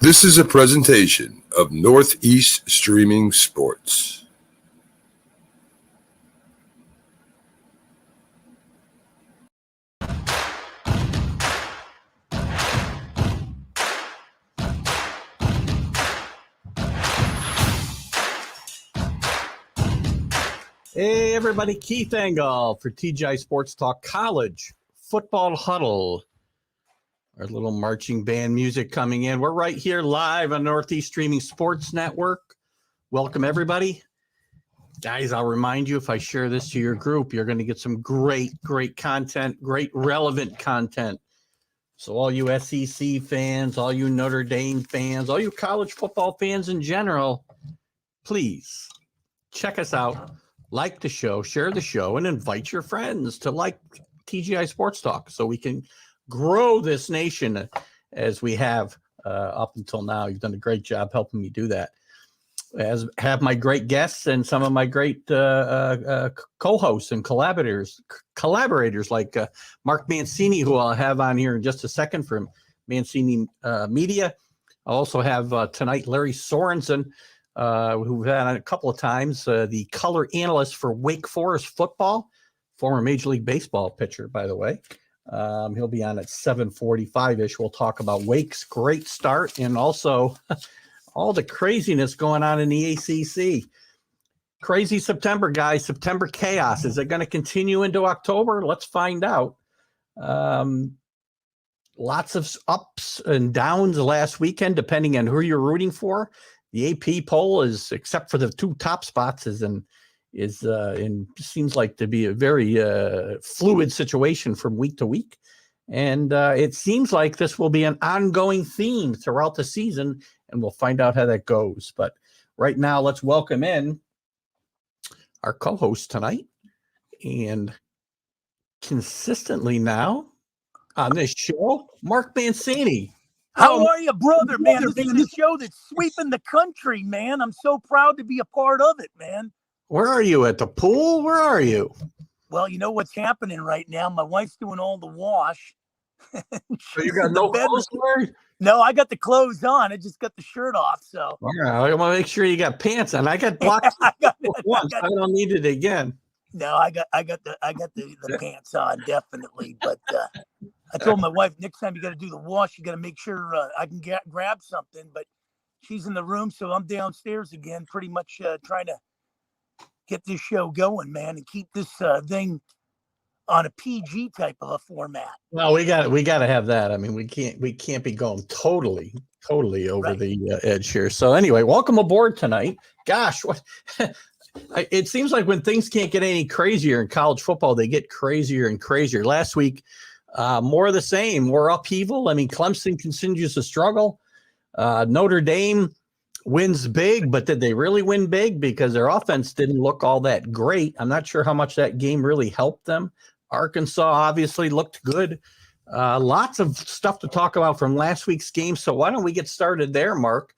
This is a presentation of Northeast Streaming Sports. Hey, everybody, Keith Engel for TGI Sports Talk College Football Huddle. Our little marching band music coming in. We're right here live on Northeast Streaming Sports Network. Welcome, everybody. Guys, I'll remind you, if I share this to your group, you're going to get some great content, great relevant content. So all you SEC fans, all you Notre Dame fans, all you college football fans in general, please check us out. Like the show, share the show, and invite your friends to like TGI Sports Talk so we can grow this nation as we have up until now. You've done a great job helping me do that. As have my great guests and some of my great co-hosts and collaborators like Mark Mancini, who I'll have on here in just a second from Mancini Media. I'll also have tonight Lary Sorensen, who we've had on a couple of times, the color analyst for Wake Forest football, former Major League Baseball pitcher, by the way. He'll be on at 7:45-ish. We'll talk about Wake's great start and also all the craziness going on in the ACC. Crazy September, guys. September chaos. Is it going to continue into October? Let's find out. Lots of ups and downs last weekend, depending on who you're rooting for. The AP poll is, except for the two top spots, seems like to be a very fluid situation from week to week. And it seems like this will be an ongoing theme throughout the season, and we'll find out how that goes. But right now, let's welcome in our co-host tonight. And consistently now on this show, Mark Mancini. How are you, brother, man? This is the show that's sweeping the country, man. I'm so proud to be a part of it, man. Where are you? At the pool? Where are you? Well, you know what's happening right now. My wife's doing all the wash. So you got no clothes on? No, I got the clothes on. I just got the shirt off. So yeah, I want to make sure you got pants on. I got blocked once. I don't need it again. No, I got the pants on, definitely. But I told my wife, next time you got to do the wash, you got to make sure I can grab something. But she's in the room, so I'm downstairs again, pretty much trying to get this show going, man, and keep this thing on a PG type of a format. Well, we got to have that. I mean, we can't be going totally over the edge here. So anyway, welcome aboard tonight. Gosh, what it seems like when things can't get any crazier in college football, they get crazier and crazier. Last week, more of the same, more upheaval. I mean, Clemson continues to struggle. Notre Dame wins big, but did they really win big? Because their offense didn't look all that great. I'm not sure how much that game really helped them. Arkansas obviously looked good. Lots of stuff to talk about from last week's game. So why don't we get started there, Mark?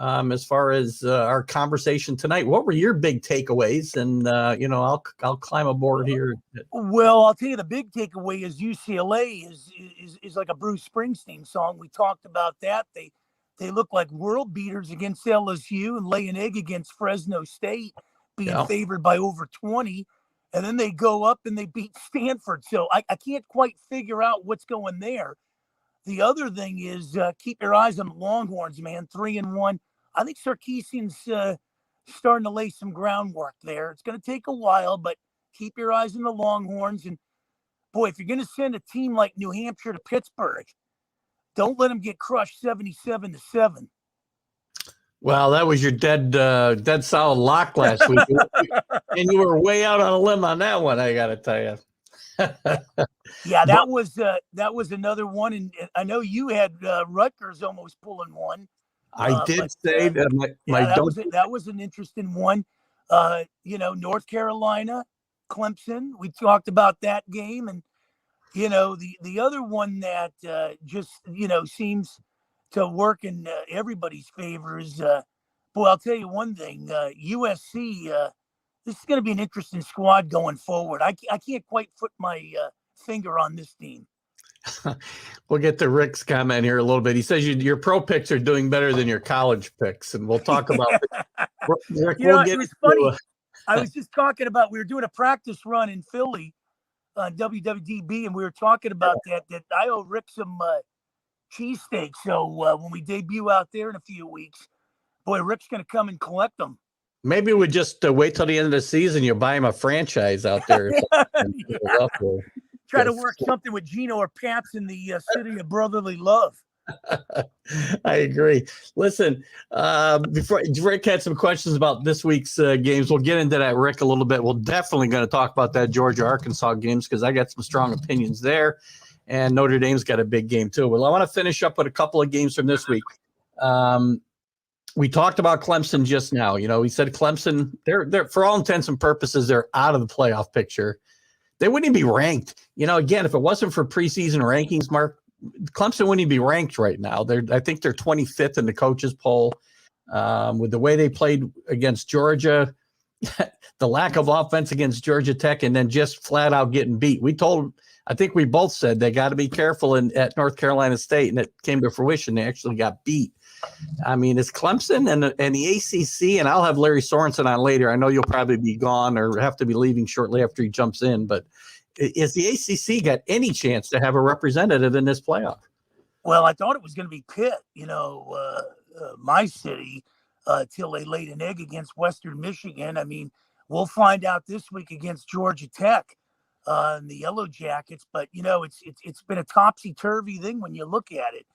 As far as our conversation tonight, what were your big takeaways? And I'll climb aboard here. Well, I'll tell you, the big takeaway is UCLA is like a Bruce Springsteen song. We talked about that. They look like world beaters against LSU and lay an egg against Fresno State, being favored by over 20. And then they go up and they beat Stanford. So I can't quite figure out what's going there. The other thing is keep your eyes on the Longhorns, man. 3-1. I think Sarkisian's starting to lay some groundwork there. It's going to take a while, but keep your eyes on the Longhorns. And, boy, if you're going to send a team like New Hampshire to Pittsburgh, don't let them get crushed 77-7. Well, that was your dead solid lock last week. And you were way out on a limb on that one, I got to tell you. Yeah, that was another one, and I know you had Rutgers almost pulling one. I did say that that was an interesting one. North Carolina, Clemson. We talked about that game, and the other one that just seems to work in everybody's favor is. Boy, I'll tell you one thing. USC. This is going to be an interesting squad going forward. I can't quite put my finger on this team. We'll get to Rick's comment here a little bit. He says your pro picks are doing better than your college picks, and we'll talk about Rick. You know, We'll it get was funny. I was just talking about, we were doing a practice run in Philly on WWDB, and we were talking about that I owe Rick some cheesesteaks. So when we debut out there in a few weeks, boy, Rick's going to come and collect them. Maybe we just wait till the end of the season. You buy him a franchise out there. Try to work something with Gino or Pats in the city of brotherly love. I agree. Listen, before Rick had some questions about this week's games, we'll get into that, Rick, a little bit. We're definitely going to talk about that Georgia-Arkansas games because I got some strong opinions there, and Notre Dame's got a big game too. Well, I want to finish up with a couple of games from this week. We talked about Clemson just now. You know, we said Clemson, they're for all intents and purposes, they're out of the playoff picture. They wouldn't even be ranked. You know, again, if it wasn't for preseason rankings, Mark, Clemson wouldn't even be ranked right now. I think they're 25th in the coaches poll. With the way they played against Georgia, the lack of offense against Georgia Tech, and then just flat out getting beat. I think we both said they got to be careful at North Carolina State, and it came to fruition. They actually got beat. I mean, it's Clemson and the ACC, and I'll have Larry Sorensen on later. I know you'll probably be gone or have to be leaving shortly after he jumps in, but is the ACC got any chance to have a representative in this playoff? Well, I thought it was going to be Pitt, my city, till they laid an egg against Western Michigan. I mean, we'll find out this week against Georgia Tech and the Yellow Jackets, but it's been a topsy-turvy thing when you look at it.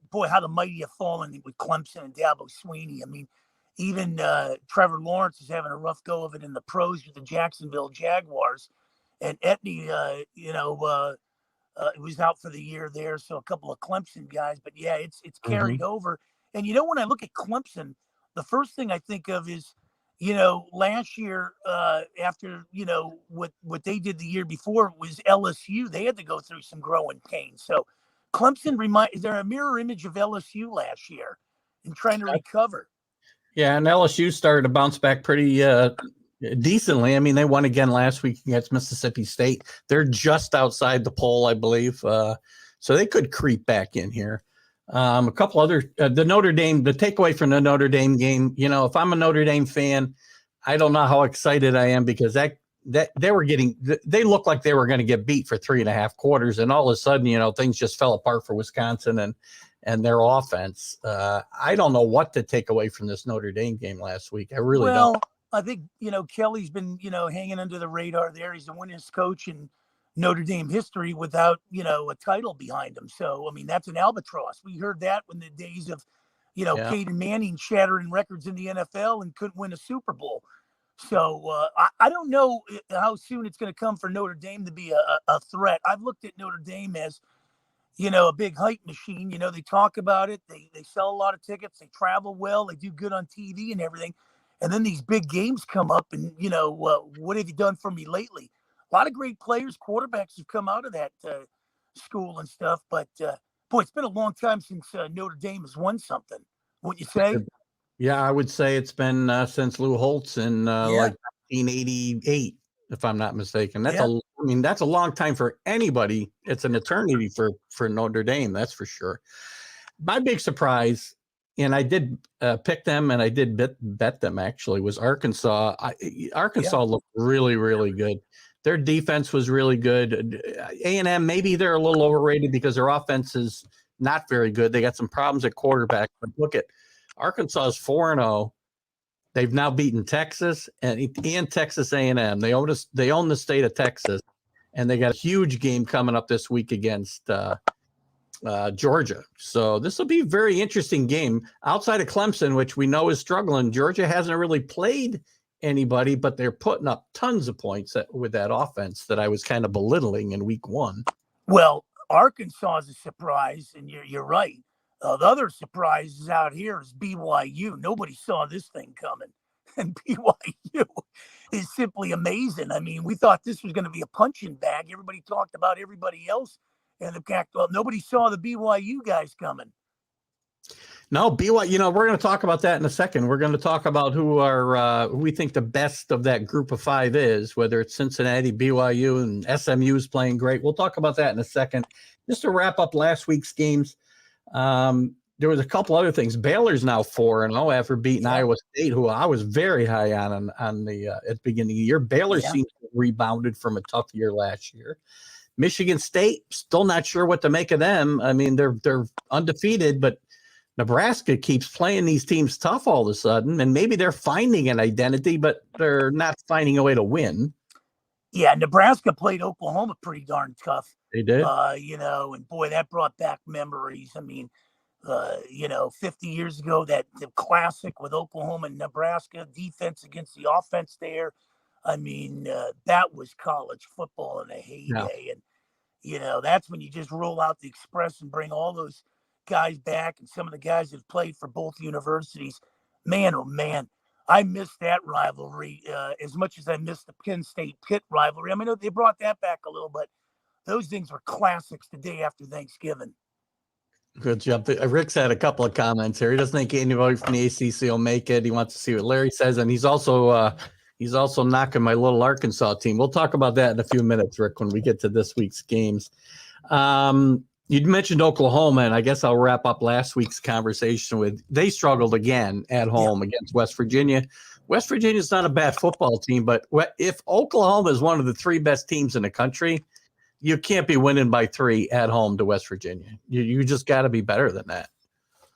Boy, how the mighty have fallen with Clemson and Dabo Sweeney. I mean, even Trevor Lawrence is having a rough go of it in the pros with the Jacksonville Jaguars. And Etney, was out for the year there. So a couple of Clemson guys. But, yeah, it's carried over. And, when I look at Clemson, the first thing I think of is, last year after, what they did the year before was LSU. They had to go through some growing pains. So, Clemson is there a mirror image of LSU last year in trying to recover? Yeah, and LSU started to bounce back pretty decently. I mean, they won again last week against Mississippi State. They're just outside the poll, I believe. So they could creep back in here. A couple other the Notre Dame, the takeaway from the Notre Dame game, if I'm a Notre Dame fan, I don't know how excited I am because they looked like they were going to get beat for 3.5 quarters, and all of a sudden, things just fell apart for Wisconsin and their offense. I don't know what to take away from this Notre Dame game last week. I really don't. I think, Kelly's been, hanging under the radar there. He's the winningest coach in Notre Dame history without, a title behind him. So, I mean, that's an albatross. We heard that when the days of, Peyton Manning shattering records in the NFL and couldn't win a Super Bowl. So I don't know how soon it's going to come for Notre Dame to be a threat. I've looked at Notre Dame as, a big hype machine. They talk about it. They sell a lot of tickets. They travel well. They do good on TV and everything. And then these big games come up and, what have you done for me lately? A lot of great players, quarterbacks have come out of that school and stuff. But, boy, it's been a long time since Notre Dame has won something, wouldn't you say? Yeah, I would say it's been since Lou Holtz in like 1988, if I'm not mistaken. That's that's a long time for anybody. It's an eternity for Notre Dame, that's for sure. My big surprise, and I did pick them, and I did bet them actually, was Arkansas. Arkansas looked really, really good. Their defense was really good. A&M, maybe they're a little overrated because their offense is not very good. They got some problems at quarterback. But look at Arkansas is 4-0. They've now beaten Texas and Texas A&M. They own the state of Texas, and they got a huge game coming up this week against Georgia. So this will be a very interesting game. Outside of Clemson, which we know is struggling, Georgia hasn't really played anybody, but they're putting up tons of points with that offense that I was kind of belittling in week 1. Well, Arkansas is a surprise, and you're right. The other surprise is out here is BYU. Nobody saw this thing coming, and BYU is simply amazing. I mean, we thought this was going to be a punching bag. Everybody talked about everybody else, and the fact, well, nobody saw the BYU guys coming. No, BYU, we're going to talk about that in a second. We're going to talk about who we think the best of that group of five is, whether it's Cincinnati, BYU, and SMU is playing great. We'll talk about that in a second. Just to wrap up last week's games, there was a couple other things. Baylor's now 4-0 after beating Iowa State, who I was very high on the at the beginning of the year. Baylor seems to have rebounded from a tough year last year. Michigan State, still not sure what to make of them. I mean, they're undefeated, but Nebraska keeps playing these teams tough all of a sudden, and maybe they're finding an identity, but they're not finding a way to win. Yeah, Nebraska played Oklahoma pretty darn tough. They did. And boy, that brought back memories. I mean, 50 years ago, the classic with Oklahoma and Nebraska, defense against the offense there. I mean, that was college football in a heyday. And, that's when you just roll out the Express and bring all those guys back, and some of the guys that played for both universities. Man, oh man, I miss that rivalry as much as I miss the Penn State Pitt rivalry. I mean, they brought that back a little, but those things were classics the day after Thanksgiving. Good job. Rick's had a couple of comments here. He doesn't think anybody from the ACC will make it. He wants to see what Lary says, and he's also knocking my little Arkansas team. We'll talk about that in a few minutes, Rick, when we get to this week's games. You mentioned Oklahoma, and I guess I'll wrap up last week's conversation with they struggled again at home against West Virginia. West Virginia is not a bad football team, but if Oklahoma is one of the three best teams in the country, you can't be winning by 3 at home to West Virginia. You just got to be better than that.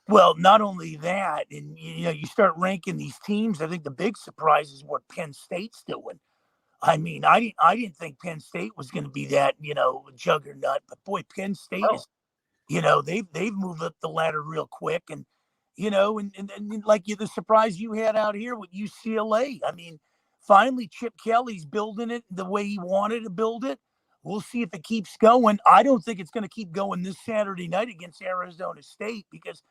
Well, not only that, and you start ranking these teams. I think the big surprise is what Penn State's doing. I mean, I didn't think Penn State was going to be that, juggernaut, but boy, Penn State is, they've moved up the ladder real quick. And, and like the surprise you had out here with UCLA. I mean, finally Chip Kelly's building it the way he wanted to build it. We'll see if it keeps going. I don't think it's going to keep going this Saturday night against Arizona State, because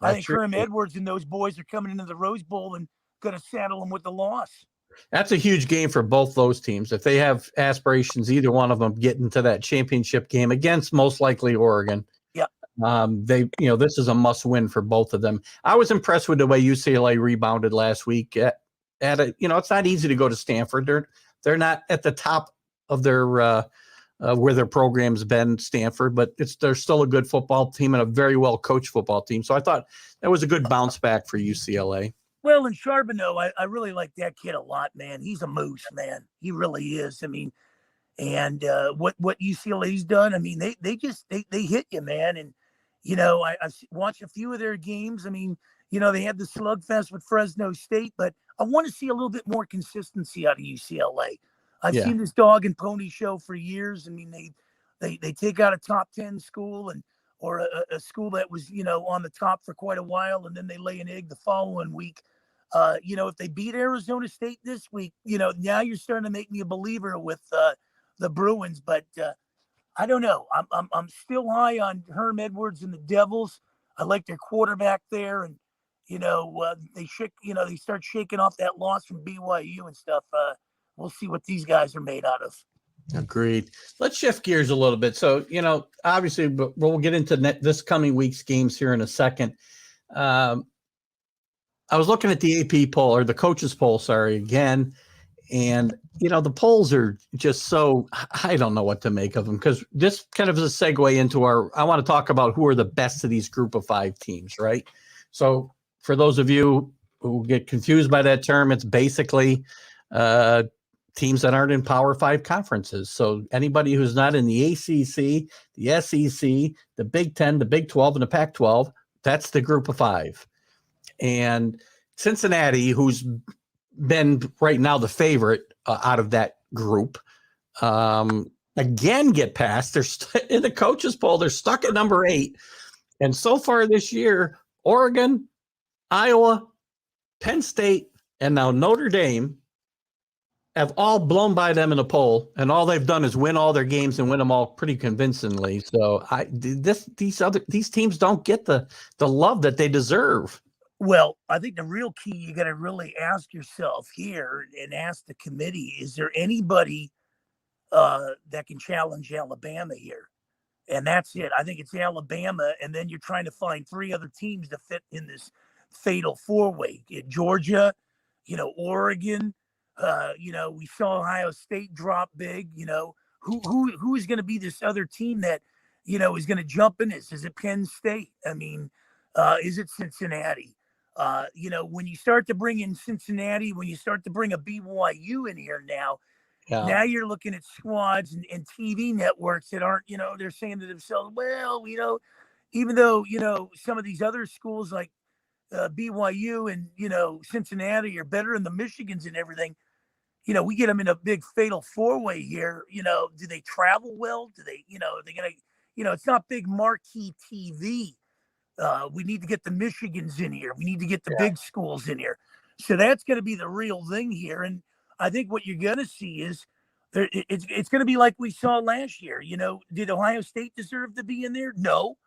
I think Herm Edwards and those boys are coming into the Rose Bowl and going to saddle them with the loss. That's a huge game for both those teams. If they have aspirations, either one of them get into that championship game against most likely Oregon. Yeah. This is a must win for both of them. I was impressed with the way UCLA rebounded last week. It's not easy to go to Stanford. They're not at the top of their where their program's been, Stanford, but they're still a good football team and a very well coached football team. So I thought that was a good bounce back for UCLA. Well, and Charbonneau, I really like that kid a lot, man. He's a moose, man. He really is. I mean, and what UCLA's done, I mean, they hit you, man. And, I watched a few of their games. I mean, they had the slugfest with Fresno State, but I want to see a little bit more consistency out of UCLA. I've seen this dog and pony show for years. I mean, they take out a top 10 school or a school that was, on the top for quite a while, and then they lay an egg the following week. If they beat Arizona State this week, now you're starting to make me a believer with the Bruins. But I don't know. I'm still high on Herm Edwards and the Devils. I like their quarterback there, and they start shaking off that loss from BYU and stuff. We'll see what these guys are made out of. Agreed. Let's shift gears a little bit. So, obviously, but we'll get into this coming week's games here in a second. I was looking at the AP poll, or the coaches poll, again. And, the polls are just so, I don't know what to make of them, because this kind of is a segue into I want to talk about who are the best of these group of 5 teams, right? So for those of you who get confused by that term, it's basically teams that aren't in Power 5 conferences. So anybody who's not in the ACC, the SEC, the Big 10, the Big 12, and the Pac-12, that's the group of 5. And Cincinnati, who's been right now the favorite out of that group, again get passed. They're in the coaches poll. They're stuck at number 8. And so far this year, Oregon, Iowa, Penn State, and now Notre Dame have all blown by them in a poll, and all they've done is win all their games and win them all pretty convincingly. So these teams don't get the love that they deserve. Well, I think the real key you got to really ask yourself here and ask the committee: is there anybody that can challenge Alabama here? and that's it. I think it's Alabama, and then you're trying to find three other teams to fit in this fatal four-way. Georgia, Oregon. We saw Ohio State drop big. Who is going to be this other team that is going to jump in this? Is it Penn State? I mean, is it Cincinnati? When you start to bring in Cincinnati, when you start to bring a BYU in here now. Yeah. Now you're looking at squads and TV networks that aren't, they're saying to themselves, well, even though, some of these other schools like BYU and, Cincinnati are better than the Michigans and everything, we get them in a big fatal four-way here. Do they travel well? Do they, are they going to, it's not big marquee TV. We need to get the Michigans in here. We need to get the big schools in here. So that's going to be the real thing here. And I think what you're going to see is it's going to be like we saw last year. Did Ohio State deserve to be in there? No,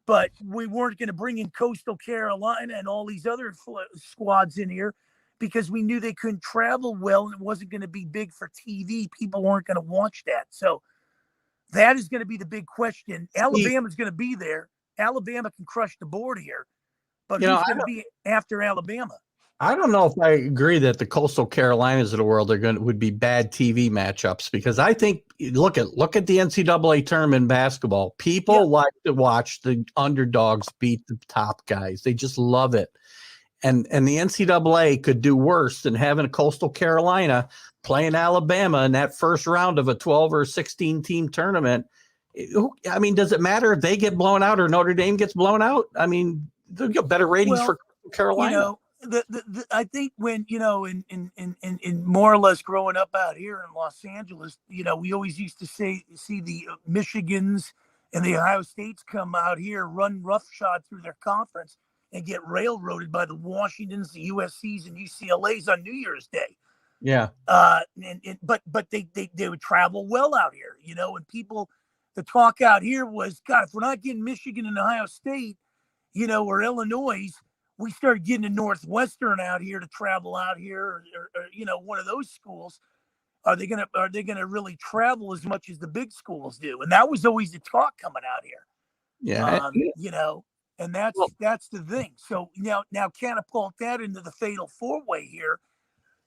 but we weren't going to bring in Coastal Carolina and all these other squads in here because we knew they couldn't travel well and it wasn't going to be big for TV. People weren't going to watch that. So that is going to be the big question. Alabama's going to be there. Alabama can crush the board here, but who's going to be after Alabama? I don't know if I agree that the Coastal Carolinas of the world would be bad TV matchups because I think look at the NCAA tournament in basketball. People like to watch the underdogs beat the top guys. They just love it. And the NCAA could do worse than having a Coastal Carolina playing Alabama in that first round of a 12 or 16 team tournament. I mean, does it matter if they get blown out or Notre Dame gets blown out? I mean, they'll get better ratings for Carolina. I think when, in more or less growing up out here in Los Angeles, we always used to see the Michigans and the Ohio States come out here, run roughshod through their conference and get railroaded by the Washingtons, the USCs and UCLAs on New Year's Day. Yeah. But they would travel well out here, and people, the talk out here was, God, if we're not getting Michigan and Ohio State, or Illinois, we started getting a Northwestern out here to travel out here, or one of those schools. Are they gonna really travel as much as the big schools do? And that was always the talk coming out here. Yeah, and that's the thing. So now catapult that into the fatal four-way here,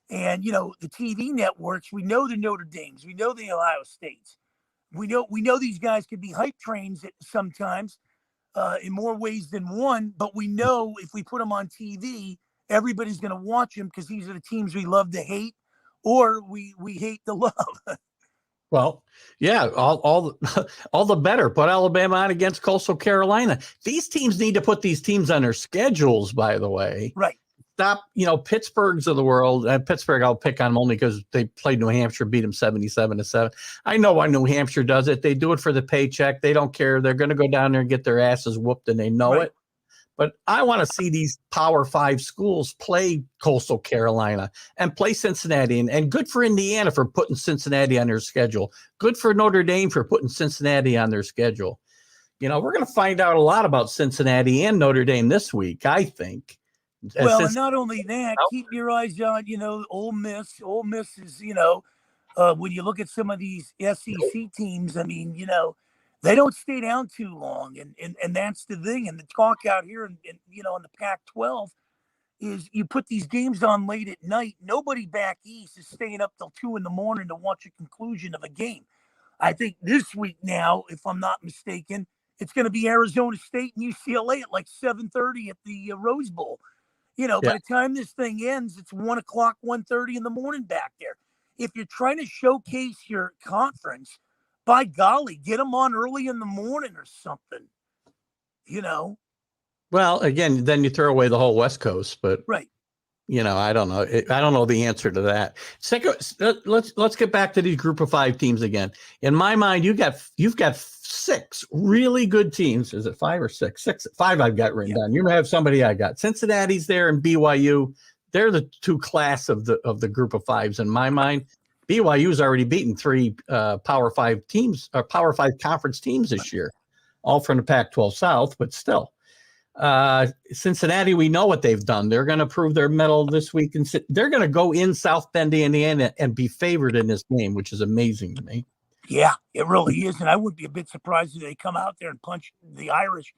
and the TV networks. We know the Notre Dames, we know the Ohio States, we know these guys can be hype trains sometimes. In more ways than one, but we know if we put them on TV, everybody's going to watch them because these are the teams we love to hate, or we hate to love. Well, yeah, all the better. Put Alabama on against Coastal Carolina. These teams need to put these teams on their schedules, by the way. Right. Stop, Pittsburghs of the world. Pittsburgh, I'll pick on them only because they played New Hampshire, beat them 77-7. I know why New Hampshire does it. They do it for the paycheck. They don't care. They're going to go down there and get their asses whooped, and they know it. But I want to see these Power 5 schools play Coastal Carolina and play Cincinnati. And good for Indiana for putting Cincinnati on their schedule. Good for Notre Dame for putting Cincinnati on their schedule. We're going to find out a lot about Cincinnati and Notre Dame this week, I think. Well, and not only that, keep your eyes on, Ole Miss. Ole Miss is, when you look at some of these SEC teams, I mean, they don't stay down too long. And that's the thing. And the talk out here, in the Pac-12 is you put these games on late at night. Nobody back east is staying up till 2 a.m. to watch a conclusion of a game. I think this week now, if I'm not mistaken, it's going to be Arizona State and UCLA at like 7:30 at the Rose Bowl. By the time this thing ends, it's 1 o'clock, 1:30 in the morning back there. If you're trying to showcase your conference, by golly, get them on early in the morning or something, Well, again, then you throw away the whole West Coast, but right. I don't know. I don't know the answer to that. Second, let's get back to these Group of 5 teams again. In my mind, you've got 6 really good teams. Is it 5 or 6? 6, 5 I've got written down. You may have somebody I got. Cincinnati's there and BYU. They're the two class of the Group of 5s in my mind. BYU's already beaten 3 Power 5 teams or Power 5 conference teams this year, all from the Pac-12 South, but still. Cincinnati, we know what they've done. They're going to prove their mettle this week, and they're going to go in South Bend, Indiana, and be favored in this game, which is amazing to me. Yeah, it really is. And I wouldn't be a bit surprised if they come out there and punch the Irish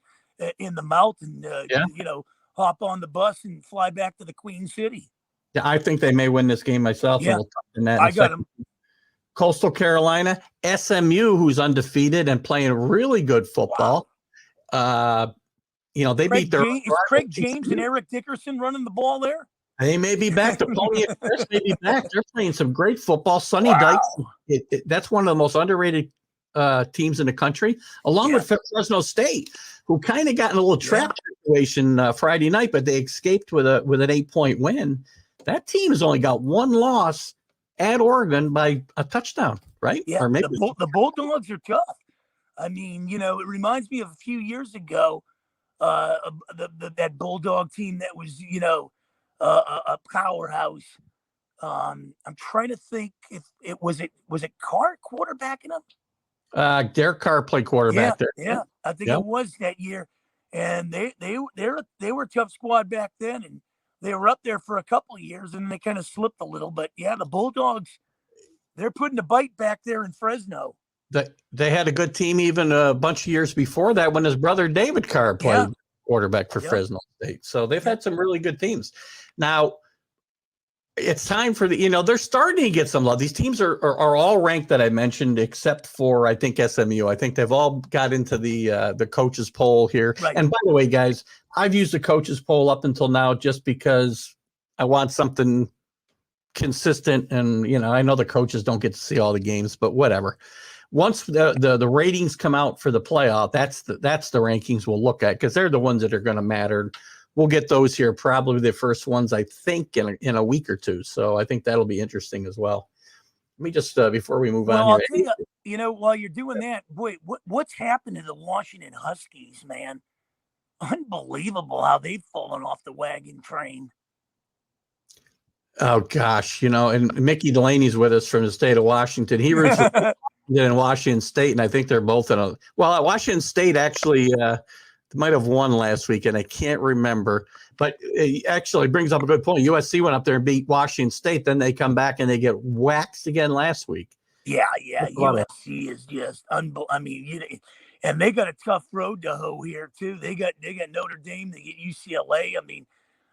in the mouth and, Yeah. hop on the bus and fly back to the Queen City. Yeah, I think they may win this game myself, Yeah, and we'll talk in that in I a got second. them. Coastal Carolina, SMU, who's undefeated and playing really good football. Wow. They beat their Is Craig James and Eric Dickerson running the ball there? They may be back. The Pony Express may be back. They're playing some great football. Sonny Wow. Dykes, that's one of the most underrated teams in the country, along with Fresno State, who kind of got in a little trap situation Friday night, but they escaped with an 8-point win. That team has only got one loss at Oregon by a touchdown, right? Yeah, Or maybe the Bulldogs are tough. I mean, it reminds me of a few years ago, that Bulldog team that was, a powerhouse. I'm trying to think if it was Carr quarterbacking them. Derek Carr played quarterback there. Yeah, I think it was that year, and they were a tough squad back then, and they were up there for a couple of years, and they kind of slipped a little. But yeah, the Bulldogs, they're putting a bite back there in Fresno. They had a good team even a bunch of years before that when his brother David Carr played quarterback for Fresno State. So they've had some really good teams. Now, it's time for they're starting to get some love. These teams are all ranked that I mentioned, except for, I think, SMU. I think they've all got into the coaches poll here. Right. And by the way, guys, I've used the coaches poll up until now just because I want something consistent. And, I know the coaches don't get to see all the games, but whatever. Once the ratings come out for the playoff, that's the rankings we'll look at, because they're the ones that are going to matter. We'll get those here, probably the first ones, I think, in a week or two. So I think that'll be interesting as well. Let me just, before we move on I'll here. tell you, while you're doing that, boy, what's happened to the Washington Huskies, man? Unbelievable how they've fallen off the wagon train. Oh, gosh, and Mickey Delaney's with us from the state of Washington. He roots for in Washington State, and I think they're both at Washington State actually might have won last week, and I can't remember. But it actually brings up a good point. USC went up there and beat Washington State. Then they come back and they get waxed again last week. Yeah. USC is just unbelievable. I mean, and they got a tough road to hoe here too. They got Notre Dame. They get UCLA. I mean,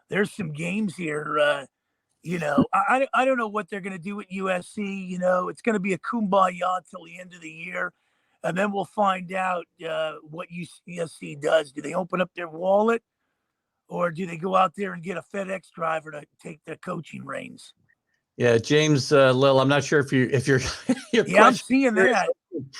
there's some games here. I don't know what they're going to do at USC. It's going to be a kumbaya till the end of the year. And then we'll find out what USC does. Do they open up their wallet, or do they go out there and get a FedEx driver to take the coaching reins? Yeah, James Lill, I'm not sure if you're I'm seeing that.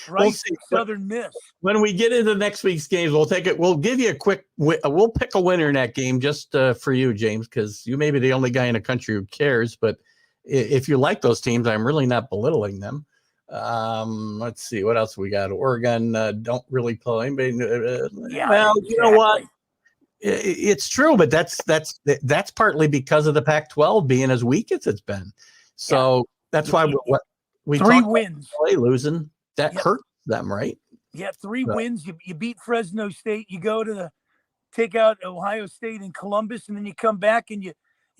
Right, we'll see. Southern Miss. When we get into next week's games, we'll take it. We'll give you a quick. We'll pick a winner in that game just for you, James, because you may be the only guy in the country who cares. But if you like those teams, I'm really not belittling them. Let's see what else we got. Oregon don't really play. Well, you know what? It's true, but that's partly because of the Pac-12 being as weak as it's been. So that's why we 3 wins. Losing that hurts them, right? Yeah, 3 wins. You beat Fresno State. You go to take out Ohio State and Columbus, and then you come back and you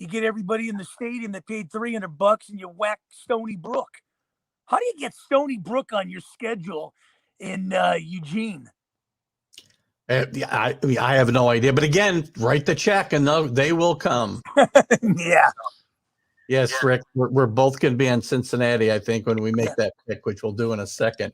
get everybody in the stadium that paid $300 and you whack Stony Brook. How do you get Stony Brook on your schedule in Eugene? I have no idea. But again, write the check and they will come. Yeah. Yes, Rick, we're both going to be on Cincinnati, I think, when we make that pick, which we'll do in a second.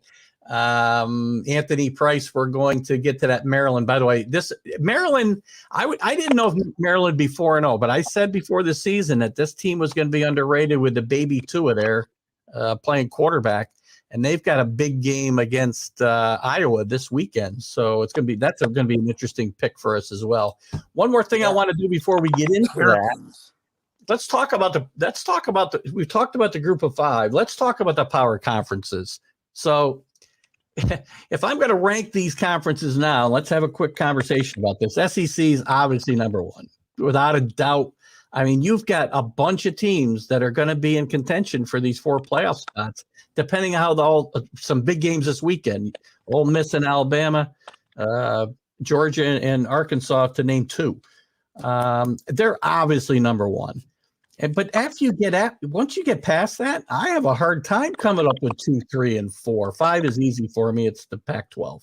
Anthony Price, we're going to get to that Maryland. By the way, this Maryland, I didn't know if Maryland be 4-0, but I said before the season that this team was going to be underrated with the baby Tua there playing quarterback, and they've got a big game against Iowa this weekend. So that's going to be an interesting pick for us as well. One more thing I want to do before we get into that. Let's talk about we've talked about the group of 5. Let's talk about the power conferences. So if I'm going to rank these conferences now, let's have a quick conversation about this. SEC is obviously number 1, without a doubt. I mean, you've got a bunch of teams that are going to be in contention for these 4 playoff spots, depending on how some big games this weekend. Ole Miss and Alabama, Georgia and Arkansas, to name 2. They're obviously number 1. But once you get past that, I have a hard time coming up with 2, 3, and 4. 5 is easy for me. It's the Pac-12.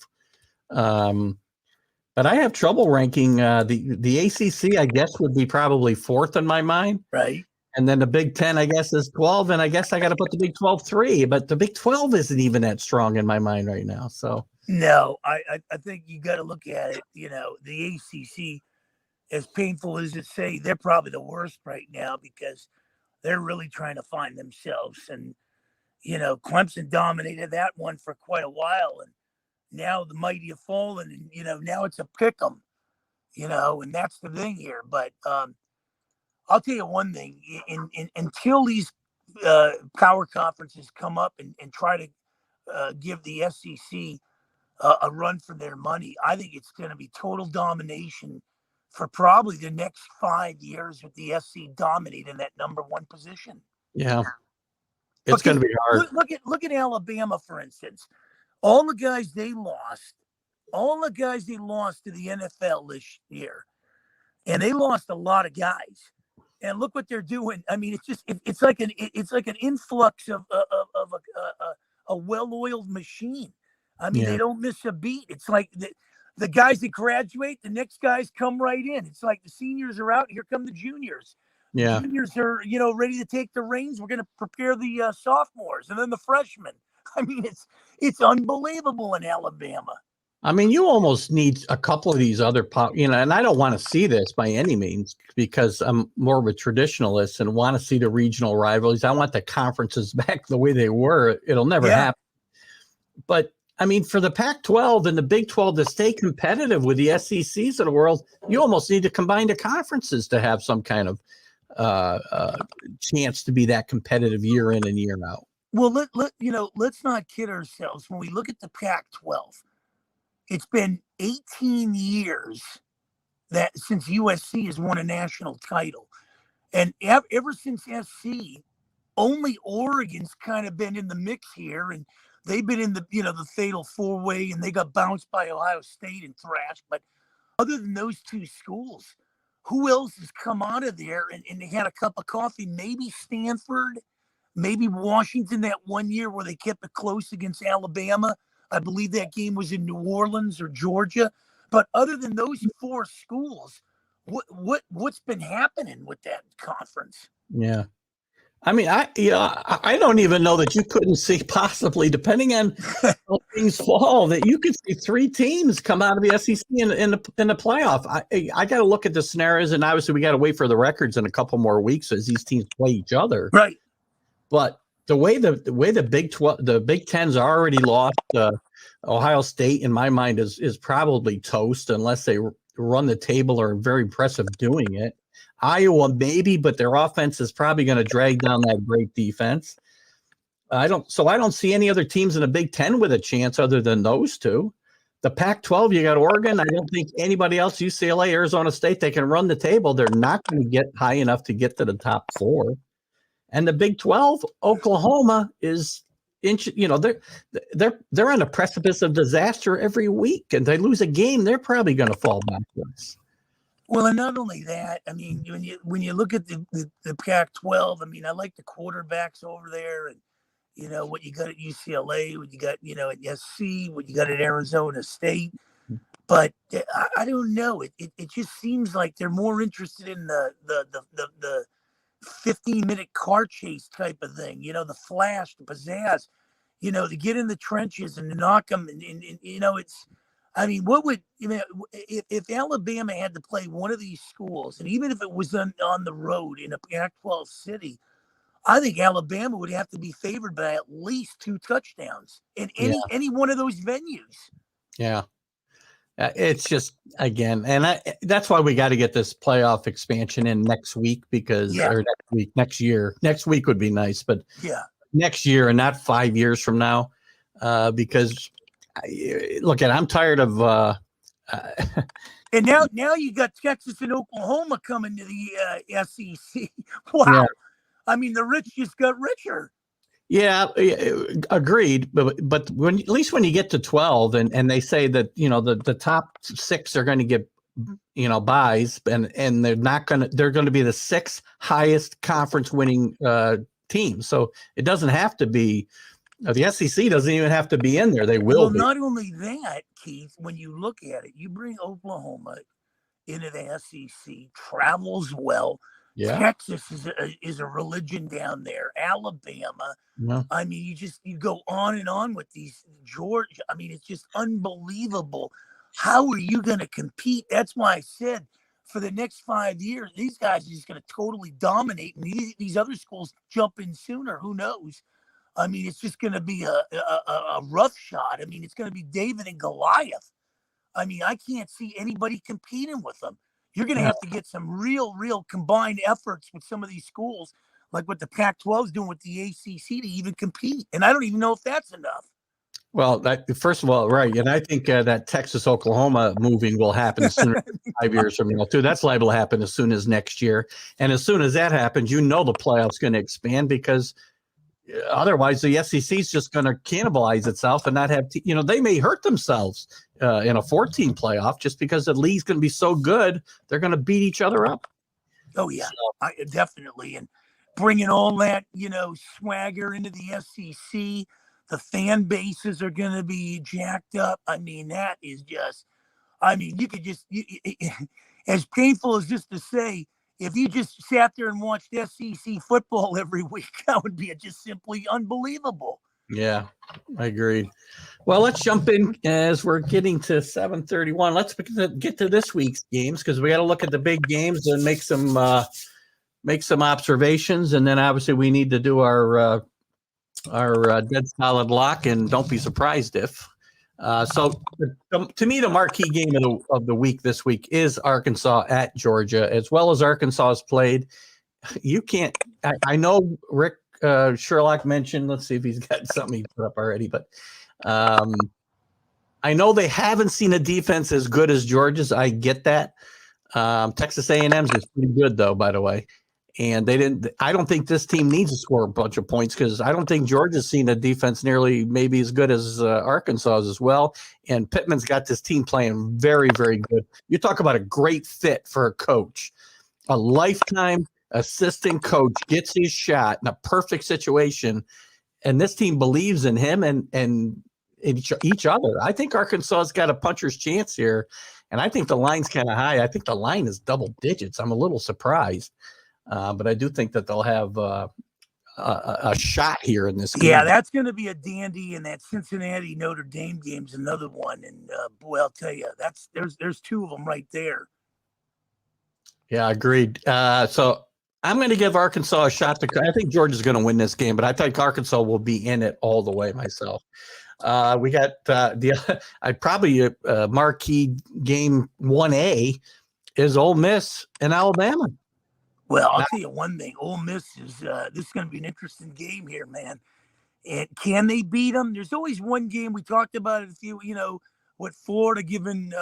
But I have trouble ranking the ACC. I guess would be probably 4th in my mind, Right. and then the Big 10, I guess, is 12, and I guess I got to put the Big 12 3. But the Big 12 isn't even that strong in my mind right now. So no, I think you got to look at it. The ACC, as painful as it say, they're probably the worst right now because they're really trying to find themselves. And Clemson dominated that one for quite a while, and now the mighty have fallen, and now it's a pick 'em, and that's the thing here. But I'll tell you one thing: until these power conferences come up and try to give the SEC a run for their money, I think it's going to be total domination for probably the next 5 years, with the SC dominating that number 1 position. yeah, it's going to be hard. Look at Alabama, for instance. All the guys they lost to the NFL this year, and they lost a lot of guys. And look what they're doing. I mean, it's like an influx of a well-oiled machine. I mean, They don't miss a beat. It's like the guys that graduate, the next guys come right in. It's like the seniors are out. Here come the juniors. Yeah, Juniors are ready to take the reins. We're going to prepare the sophomores and then the freshmen. I mean, it's unbelievable in Alabama. I mean, you almost need a couple of these other and I don't want to see this by any means because I'm more of a traditionalist and want to see the regional rivalries. I want the conferences back the way they were. It'll never happen. But I mean, for the Pac-12 and the Big 12 to stay competitive with the SECs of the world, you almost need to combine the conferences to have some kind of chance to be that competitive year in and year out. Well, let's not kid ourselves. When we look at the Pac-12, it's been 18 years since USC has won a national title. And ever since SC, only Oregon's kind of been in the mix here. And they've been in the fatal 4-way, and they got bounced by Ohio State and thrashed. But other than those 2 schools, who else has come out of there and they had a cup of coffee? Maybe Stanford, maybe Washington that one year where they kept it close against Alabama. I believe that game was in New Orleans or Georgia. But other than those 4 schools, what's been happening with that conference? Yeah. I mean, I don't even know that you couldn't see possibly, depending on how things fall, that you could see 3 teams come out of the SEC in the playoff. I got to look at the scenarios, and obviously we got to wait for the records in a couple more weeks as these teams play each other. Right. But the way the Big Ten's already lost, Ohio State, in my mind, is probably toast unless they run the table or are very impressive doing it. Iowa maybe, but their offense is probably going to drag down that great defense. I don't see any other teams in the Big Ten with a chance other than those 2. The Pac-12, you got Oregon. I don't think anybody else, UCLA, Arizona State, they can run the table. They're not going to get high enough to get to the top 4. And the Big 12, Oklahoma is they're on the precipice of disaster every week, and they lose a game, they're probably going to fall backwards. Well, and not only that, I mean, when you look at the Pac-12, I mean, I like the quarterbacks over there, and what you got at UCLA, what you got at SC, what you got at Arizona State. But I don't know. It just seems like they're more interested in the 15-minute car chase type of thing. The flash, the pizzazz. To get in the trenches and to knock them, and it's. I mean, if Alabama had to play one of these schools, and even if it was on the road in a Pac-12 city, I think Alabama would have to be favored by at least 2 touchdowns in any one of those venues. Yeah. It's just, again, and that's why we got to get this playoff expansion in next week or next year. Next week would be nice, but next year and not 5 years from now, because I'm tired of. And now you got Texas and Oklahoma coming to the SEC. Wow. Yeah. I mean, the rich just got richer. Yeah, agreed. But at least when you get to 12 and they say that, the top 6 are going to get buys, and they're going to be the sixth highest conference winning team. So it doesn't have to be. The SEC doesn't even have to be in there. They will Well, be. not only that, Keith, when you look at it, you bring Oklahoma into the SEC, travels well. Yeah. Texas is a religion down there. Alabama. Yeah. I mean, you go on and on with these. Georgia. I mean, it's just unbelievable. How are you going to compete? That's why I said for the next 5 years, these guys are just going to totally dominate, and these other schools jump in sooner. Who knows? I mean, it's just going to be a rough shot. I mean, it's going to be David and Goliath. I mean, I can't see anybody competing with them. You're going to have to get some real combined efforts with some of these schools, like what the Pac-12 is doing with the ACC, to even compete. And I don't even know if that's enough. Well, first of all, right. And I think that Texas-Oklahoma moving will happen sooner than 5 years from now, too. That's liable to happen as soon as next year. And as soon as that happens, the playoff's going to expand, because otherwise the SEC is just going to cannibalize itself and not have, they may hurt themselves in a 14 playoff just because the league's going to be so good. They're going to beat each other up. Oh, yeah, definitely. And bringing all that, swagger into the SEC, the fan bases are going to be jacked up. I mean, that is just, you could just, as painful as just to say, if you just sat there and watched SEC football every week, that would be just simply unbelievable. Yeah, I agree. Well, let's jump in as we're getting to 7:31. Let's get to this week's games, because we got to look at the big games and make some observations, and then obviously we need to do our dead solid lock, and don't be surprised if. So to me, the marquee game of the week this week is Arkansas at Georgia. As well as Arkansas has played, you can't. I know Rick Sherlock mentioned. Let's see if he's got something he put up already. But I know they haven't seen a defense as good as Georgia's. I get that. Texas A&M's is pretty good, though, by the way. And they didn't. I don't think this team needs to score a bunch of points, because I don't think Georgia's seen a defense nearly maybe as good as Arkansas's as well. And Pittman's got this team playing very, very good. You talk about a great fit for a coach. A lifetime assistant coach gets his shot in a perfect situation, and this team believes in him and each other. I think Arkansas's got a puncher's chance here, and I think the line's kind of high. I think the line is double digits. I'm a little surprised. But I do think that they'll have a shot here in this game. Yeah, that's going to be a dandy, and that Cincinnati Notre Dame game's another one. And boy, I'll tell you, there's two of them right there. Yeah, agreed. So I'm going to give Arkansas a shot. I think Georgia's going to win this game, but I think Arkansas will be in it all the way myself. We got marquee game 1A is Ole Miss and Alabama. Well, I'll tell you one thing. Ole Miss is this is going to be an interesting game here, man. And can they beat them? There's always one game. We talked about it a few, what Florida giving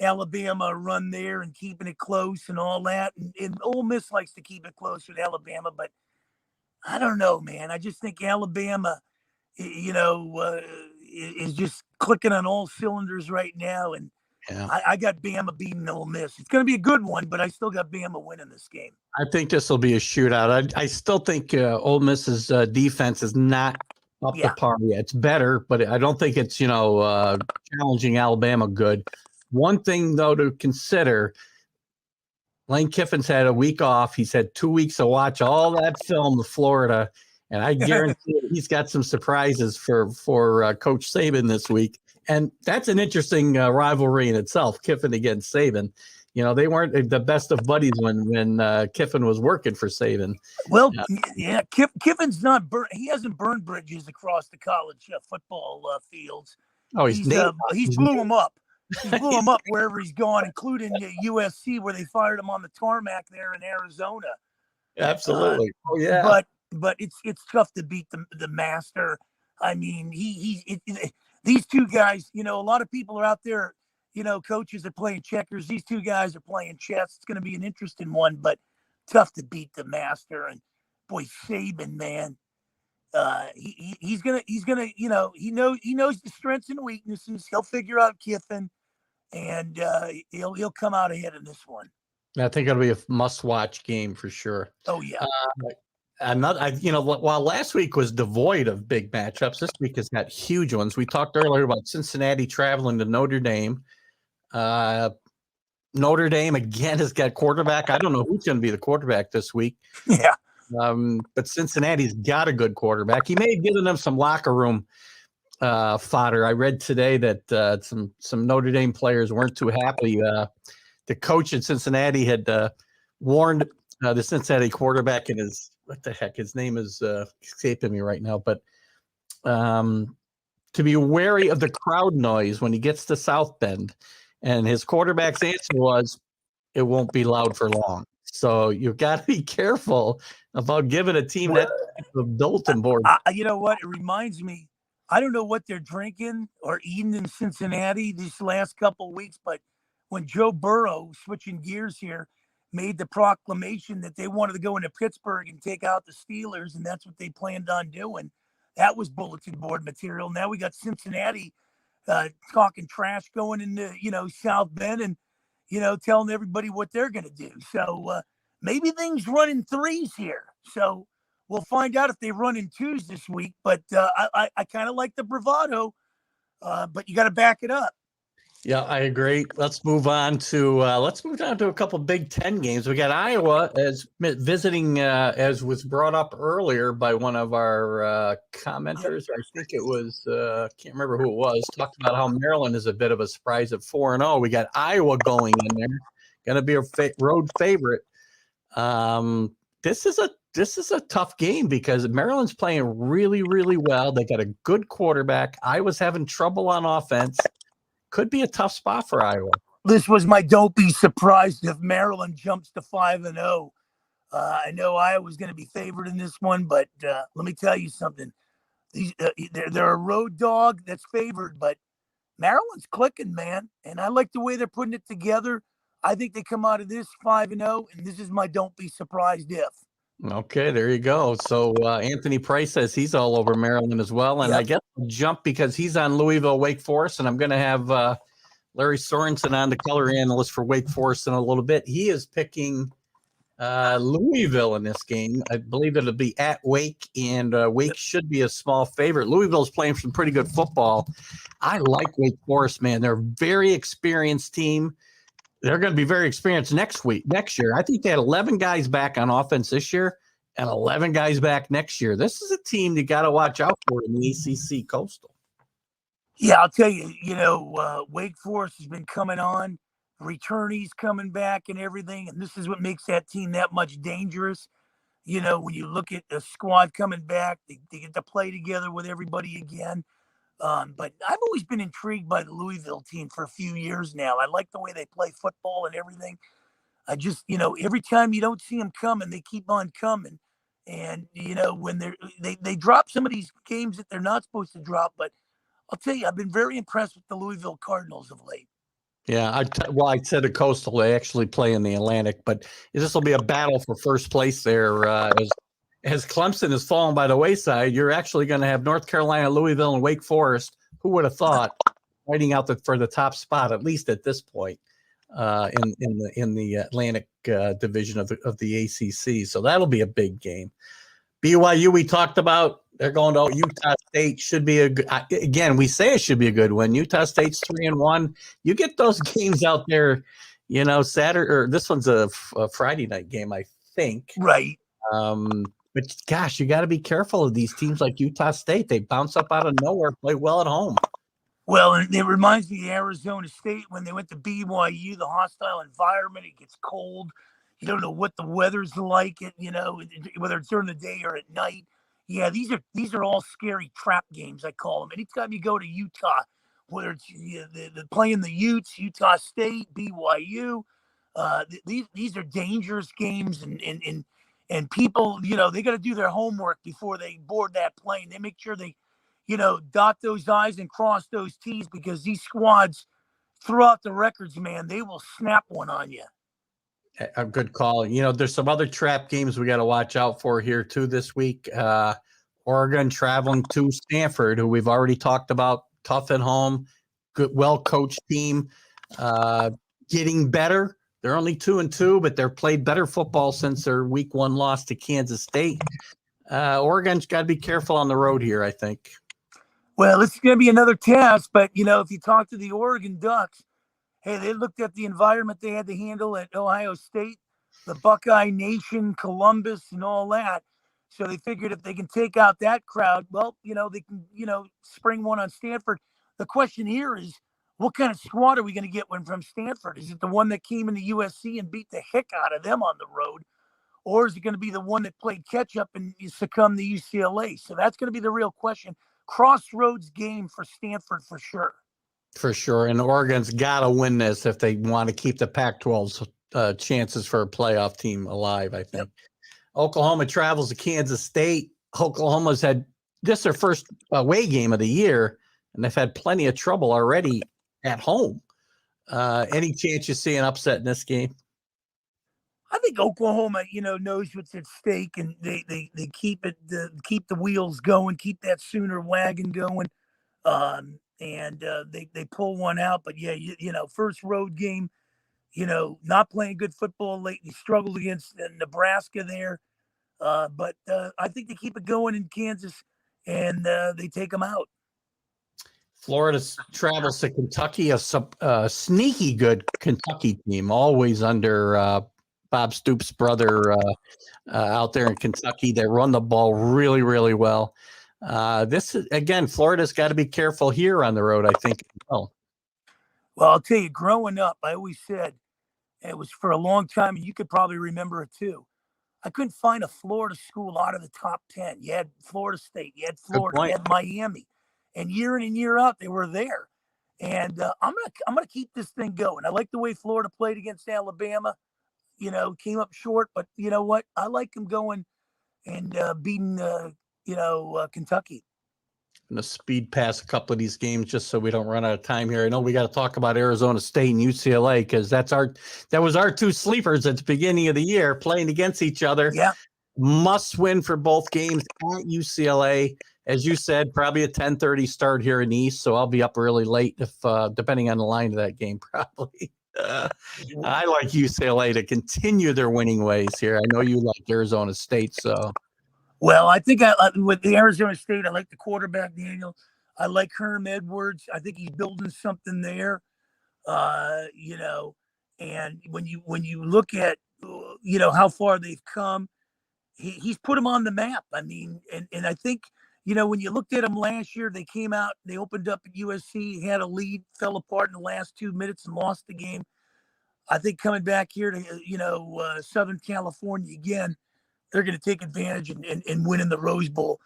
Alabama a run there and keeping it close and all that. And Ole Miss likes to keep it close with Alabama, but I don't know, man. I just think Alabama, is just clicking on all cylinders right now. And yeah. I got Bama beating Ole Miss. It's going to be a good one, but I still got Bama winning this game. I think this will be a shootout. I still think Ole Miss's defense is not up to par yet. It's better, but I don't think it's, challenging Alabama good. One thing, though, to consider, Lane Kiffin's had a week off. He's had 2 weeks to watch all that film of Florida, and I guarantee he's got some surprises for Coach Saban this week. And that's an interesting rivalry in itself, Kiffin against Saban. They weren't the best of buddies when Kiffin was working for Saban. Well, yeah, Kiffin's not he hasn't burned bridges across the college football fields. Oh, he's blew them up. He blew them up wherever he's gone, including USC, where they fired him on the tarmac there in Arizona. Absolutely. Oh yeah. But it's tough to beat the master. I mean, these two guys, a lot of people are out there, coaches are playing checkers. These two guys are playing chess. It's going to be an interesting one, but tough to beat the master. And boy, Saban, man, he's gonna, he knows the strengths and weaknesses. He'll figure out Kiffin, and he'll come out ahead in this one. I think it'll be a must-watch game for sure. Oh yeah. While last week was devoid of big matchups, this week has got huge ones. We talked earlier about Cincinnati traveling to Notre Dame. Notre Dame again has got quarterback. I don't know who's going to be the quarterback this week. Yeah. But Cincinnati's got a good quarterback. He may have given them some locker room fodder. I read today that some Notre Dame players weren't too happy. The coach at Cincinnati had warned the Cincinnati quarterback and his name is escaping me right now, but to be wary of the crowd noise when he gets to South Bend. And his quarterback's answer was, it won't be loud for long. So you've got to be careful about giving a team that type of Dalton board. You know what? It reminds me, I don't know what they're drinking or eating in Cincinnati these last couple of weeks, but when Joe Burrow, switching gears here, made the proclamation that they wanted to go into Pittsburgh and take out the Steelers, and that's what they planned on doing, that was bulletin board material. Now we got Cincinnati talking trash going into, South Bend and, telling everybody what they're going to do. So maybe things run in threes here. So we'll find out if they run in twos this week. But I kind of like the bravado, but you got to back it up. Yeah, I agree. Let's move on to a couple Big Ten games. We got Iowa as visiting, as was brought up earlier by one of our commenters. I think it was can't remember who it was. Talked about how Maryland is a bit of a surprise at 4-0. We got Iowa going in there, going to be a road favorite. This is a tough game because Maryland's playing really, really well. They got a good quarterback. Iowa's having trouble on offense. Could be a tough spot for Iowa. This was my don't be surprised if Maryland jumps to 5-0. I know Iowa's going to be favored in this one, but let me tell you something. They're a road dog that's favored, but Maryland's clicking, man. And I like the way they're putting it together. I think they come out of this 5-0, and this is my don't be surprised if. Okay, there you go. So Anthony Price says he's all over Maryland as well. And yep. I guess I'll jump because he's on Louisville, Wake Forest, and I'm going to have Lary Sorensen on, the color analyst for Wake Forest, in a little bit. He is picking Louisville in this game. I believe it'll be at Wake, and Wake should be a small favorite. Louisville's playing some pretty good football. I like Wake Forest, man. They're a very experienced team. They're going to be very experienced next year. I think they had 11 guys back on offense this year and 11 guys back next year. This is a team you got to watch out for in the ACC Coastal. Yeah, I'll tell you, Wake Forest has been coming on, returnees coming back and everything, and this is what makes that team that much dangerous. When you look at the squad coming back, they get to play together with everybody again. But I've always been intrigued by the Louisville team for a few years now. I like the way they play football and everything. I just, every time you don't see them coming, they keep on coming. And, when they drop some of these games that they're not supposed to drop. But I'll tell you, I've been very impressed with the Louisville Cardinals of late. Yeah, I said the Coastal, they actually play in the Atlantic. But this will be a battle for first place there as Clemson has fallen by the wayside. You're actually going to have North Carolina, Louisville, and Wake Forest. Who would have thought fighting out for the top spot, at least at this point, in the Atlantic division of the ACC? So that'll be a big game. BYU, we talked about. They're going to Utah State. Should be again. We say it should be a good win. Utah State's 3-1. You get those games out there, Saturday, or this one's a Friday night game, I think. Right. But gosh, you got to be careful of these teams like Utah State. They bounce up out of nowhere, play well at home. Well, and it reminds me of Arizona State when they went to BYU, the hostile environment. It gets cold. You don't know what the weather's like, whether it's during the day or at night. Yeah, these are all scary trap games, I call them. Anytime you go to Utah, whether it's the playing the Utes, Utah State, BYU, these are dangerous games, and people, they got to do their homework before they board that plane. They make sure they, dot those I's and cross those T's, because these squads throughout the records, man, they will snap one on you. A good call. There's some other trap games we got to watch out for here too this week. Oregon traveling to Stanford, who we've already talked about, tough at home, good, well-coached team. getting better. They're only 2-2, but they've played better football since their week 1 loss to Kansas State. Oregon's got to be careful on the road here, I think. Well, it's going to be another test, but, if you talk to the Oregon Ducks, hey, they looked at the environment they had to handle at Ohio State, the Buckeye Nation, Columbus, and all that. So they figured if they can take out that crowd, well, they can, spring one on Stanford. The question here is, what kind of squad are we going to get from Stanford? Is it the one that came into USC and beat the heck out of them on the road? Or is it going to be the one that played catch up and succumbed to UCLA? So that's going to be the real question. Crossroads game for Stanford for sure. For sure. And Oregon's got to win this if they want to keep the Pac-12's chances for a playoff team alive, I think. Yep. Oklahoma travels to Kansas State. Oklahoma's had this their first away game of the year, and they've had plenty of trouble already at home. Any chance you see an upset in this game? I think Oklahoma, knows what's at stake, and they keep it, keep the wheels going, keep that Sooner wagon going, and they pull one out. But yeah, first road game, not playing good football late. They struggled against Nebraska there, but I think they keep it going in Kansas, and they take them out. Florida travels to Kentucky, a sneaky good Kentucky team, always under Bob Stoops' brother out there in Kentucky. They run the ball really, really well. This is, again, Florida's got to be careful here on the road, I think. Well, I'll tell you, growing up, I always said, it was for a long time, and you could probably remember it too, I couldn't find a Florida school out of the top 10. You had Florida State, you had Florida, you had Miami. And year in and year out, they were there. And I'm gonna keep this thing going. I like the way Florida played against Alabama. Came up short, but you know what? I like them going and beating Kentucky. I'm going to speed past a couple of these games just so we don't run out of time here. I know we got to talk about Arizona State and UCLA because that was our two sleepers at the beginning of the year playing against each other. Yeah. Must win for both games at UCLA. As you said, probably a 10:30 start here in the East, so I'll be up really late if depending on the line of that game, probably. I like UCLA to continue their winning ways here. I know you like Arizona State, so. Well, I think with the Arizona State, I like the quarterback, Daniel. I like Herm Edwards. I think he's building something there, and when you look at, how far they've come, he's put them on the map. I mean, and I think, when you looked at them last year, they came out, they opened up at USC, had a lead, fell apart in the last 2 minutes and lost the game. I think coming back here to, Southern California again, they're going to take advantage and win in the Rose Bowl.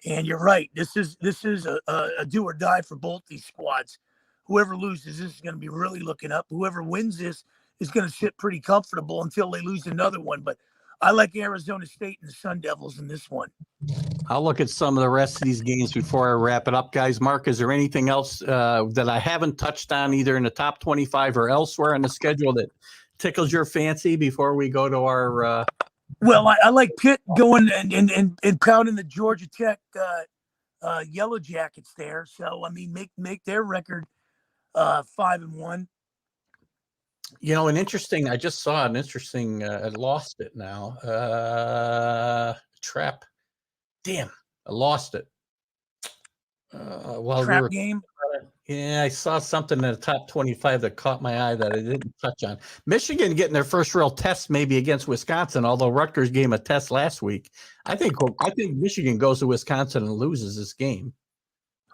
And you're right. This is a do or die for both these squads. Whoever loses this is going to be really looking up. Whoever wins this is going to sit pretty comfortable until they lose another one. But I like Arizona State and the Sun Devils in this one. I'll look at some of the rest of these games before I wrap it up, guys. Mark, is there anything else that I haven't touched on either in the top 25 or elsewhere on the schedule that tickles your fancy before we go to our Well, I like Pitt going and pounding the Georgia Tech Yellow Jackets there. So, I mean, make their record 5-1. I just saw an interesting, I lost it now. Trap. Damn, I lost it. Trap game? Yeah, I saw something in the top 25 that caught my eye that I didn't touch on. Michigan getting their first real test maybe against Wisconsin, although Rutgers gave them a test last week. I think Michigan goes to Wisconsin and loses this game.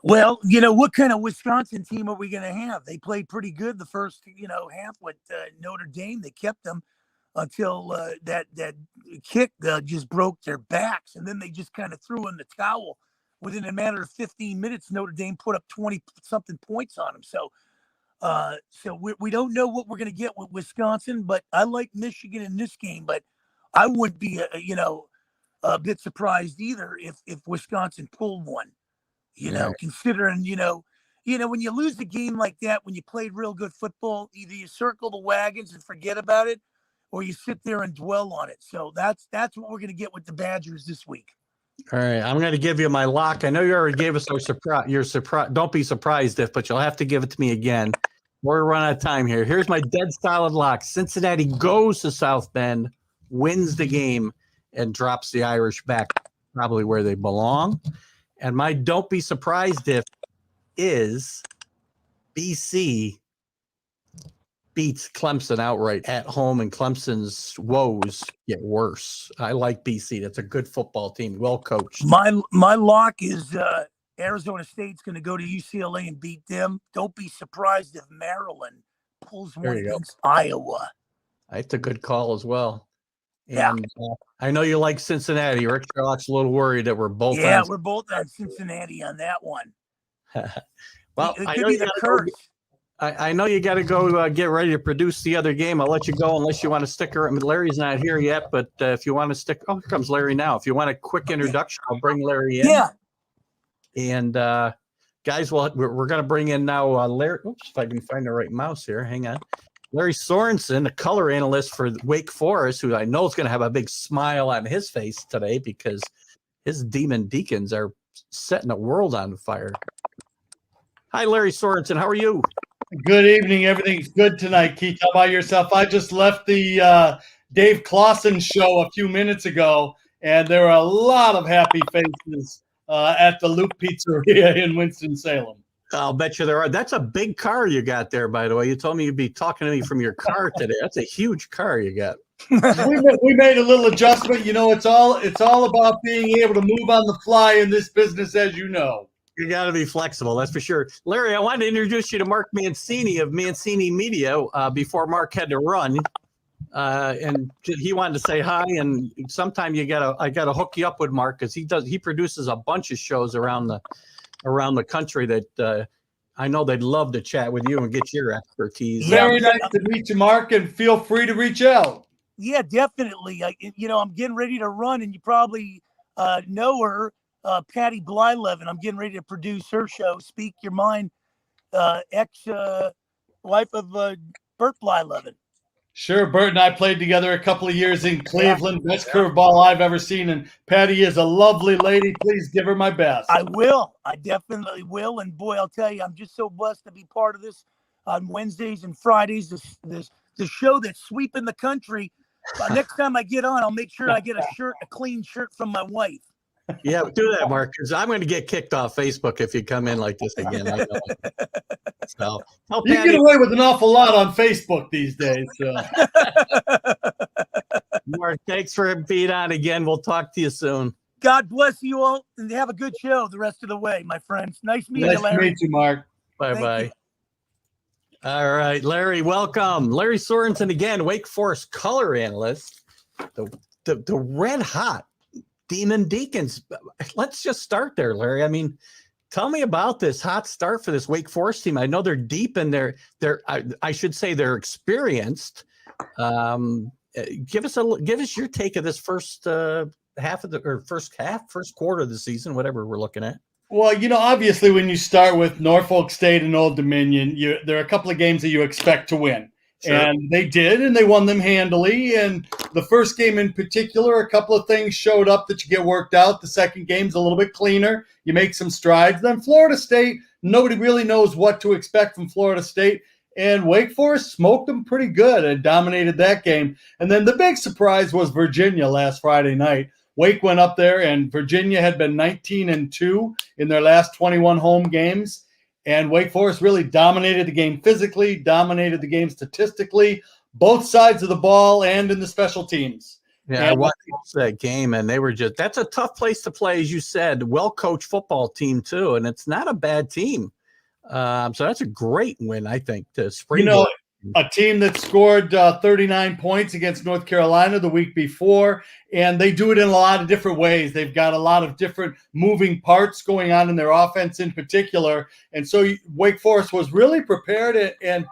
Well, what kind of Wisconsin team are we going to have? They played pretty good the first, half with Notre Dame. They kept them until that kick just broke their backs, and then they just kind of threw in the towel. Within a matter of 15 minutes, Notre Dame put up 20-something points on them. So we don't know what we're going to get with Wisconsin, but I like Michigan in this game. But I wouldn't be, a bit surprised either if Wisconsin pulled one. Right. Considering, when you lose a game like that, when you played real good football, either you circle the wagons and forget about it, or you sit there and dwell on it. So that's what we're going to get with the Badgers this week. All right, I'm going to give you my lock. I know you already gave us your surprise. Don't be surprised but you'll have to give it to me again. We're running out of time here. Here's my dead solid lock. Cincinnati goes to South Bend, wins the game, and drops the Irish back probably where they belong. And my don't be surprised if is BC beats Clemson outright at home, and Clemson's woes get worse. I like BC. That's a good football team, well coached. My lock is Arizona State's going to go to UCLA and beat them. Don't be surprised if Maryland pulls one against Iowa. That's a good call as well. Yeah. And I know you like Cincinnati. Rick Sherlock's a little worried that we're both we're both on Cincinnati on that one. Well, it could be the curse. I know you got to go get ready to produce the other game. I'll let you go unless you want to stick around. I mean, Larry's not here yet, but if you want to stick, here comes Larry now. If you want a quick introduction, I'll bring Larry in. Yeah. And guys, we're going to bring in now Larry. Oops, if I can find the right mouse here. Hang on. Larry Sorensen, the color analyst for Wake Forest, who I know is going to have a big smile on his face today because his Demon Deacons are setting the world on fire. Hi, Larry Sorensen. How are you? Good evening. Everything's good tonight, Keith. How about yourself? I just left the Dave Clausen show a few minutes ago, and there were a lot of happy faces at the Loop Pizzeria in Winston-Salem. I'll bet you there are. That's a big car you got there, by the way. You told me you'd be talking to me from your car today. That's a huge car you got. We made a little adjustment. You know, it's all about being able to move on the fly in this business, as you know. You got to be flexible, that's for sure. Larry, I wanted to introduce you to Mark Mancini of Mancini Media before Mark had to run. And he wanted to say hi. And sometime I gotta hook you up with Mark because he produces a bunch of shows around the country that I know they'd love to chat with you and get your expertise. Very nice to meet you, Mark, and feel free to reach out. Yeah, definitely. I'm getting ready to run, and you probably know her. Patty Blylevin. I'm getting ready to produce her show, Speak Your Mind, ex-wife of Bert Blylevin. Sure, Bert and I played together a couple of years in Cleveland. Best curveball I've ever seen, and Patty is a lovely lady. Please give her my best. I will. I definitely will. And boy, I'll tell you, I'm just so blessed to be part of this on Wednesdays and Fridays. The show that's sweeping the country. Next time I get on, I'll make sure I get a clean shirt from my wife. Yeah, do that, Mark, because I'm going to get kicked off Facebook if you come in like this again. I know. So, you get away with an awful lot on Facebook these days. So. Mark, thanks for being on again. We'll talk to you soon. God bless you all, and have a good show the rest of the way, my friends. Nice meeting you, Larry. Nice to meet you, Mark. Bye-bye. All right, Larry, welcome. Larry Sorensen again, Wake Forest color analyst. The red hot Demon Deacons. Let's just start there, Larry. I mean, tell me about this hot start for this Wake Forest team. I know they're deep in I should say they're experienced. Give us your take of this first first quarter of the season, whatever we're looking at. Well, obviously when you start with Norfolk State and Old Dominion, there are a couple of games that you expect to win. Sure. And they did, and they won them handily. And the first game in particular, a couple of things showed up that you get worked out. The second game's a little bit cleaner. You make some strides. Then Florida State, nobody really knows what to expect from Florida State. And Wake Forest smoked them pretty good and dominated that game. And then the big surprise was Virginia last Friday night. Wake went up there, and Virginia had been 19-2 in their last 21 home games. And Wake Forest really dominated the game physically, dominated the game statistically, both sides of the ball and in the special teams. Yeah, I watched that game, and that's a tough place to play, as you said. Well-coached football team, too, and it's not a bad team. So that's a great win, I think, to springboard. A team that scored 39 points against North Carolina the week before, and they do it in a lot of different ways. They've got a lot of different moving parts going on in their offense in particular, and so Wake Forest was really prepared. And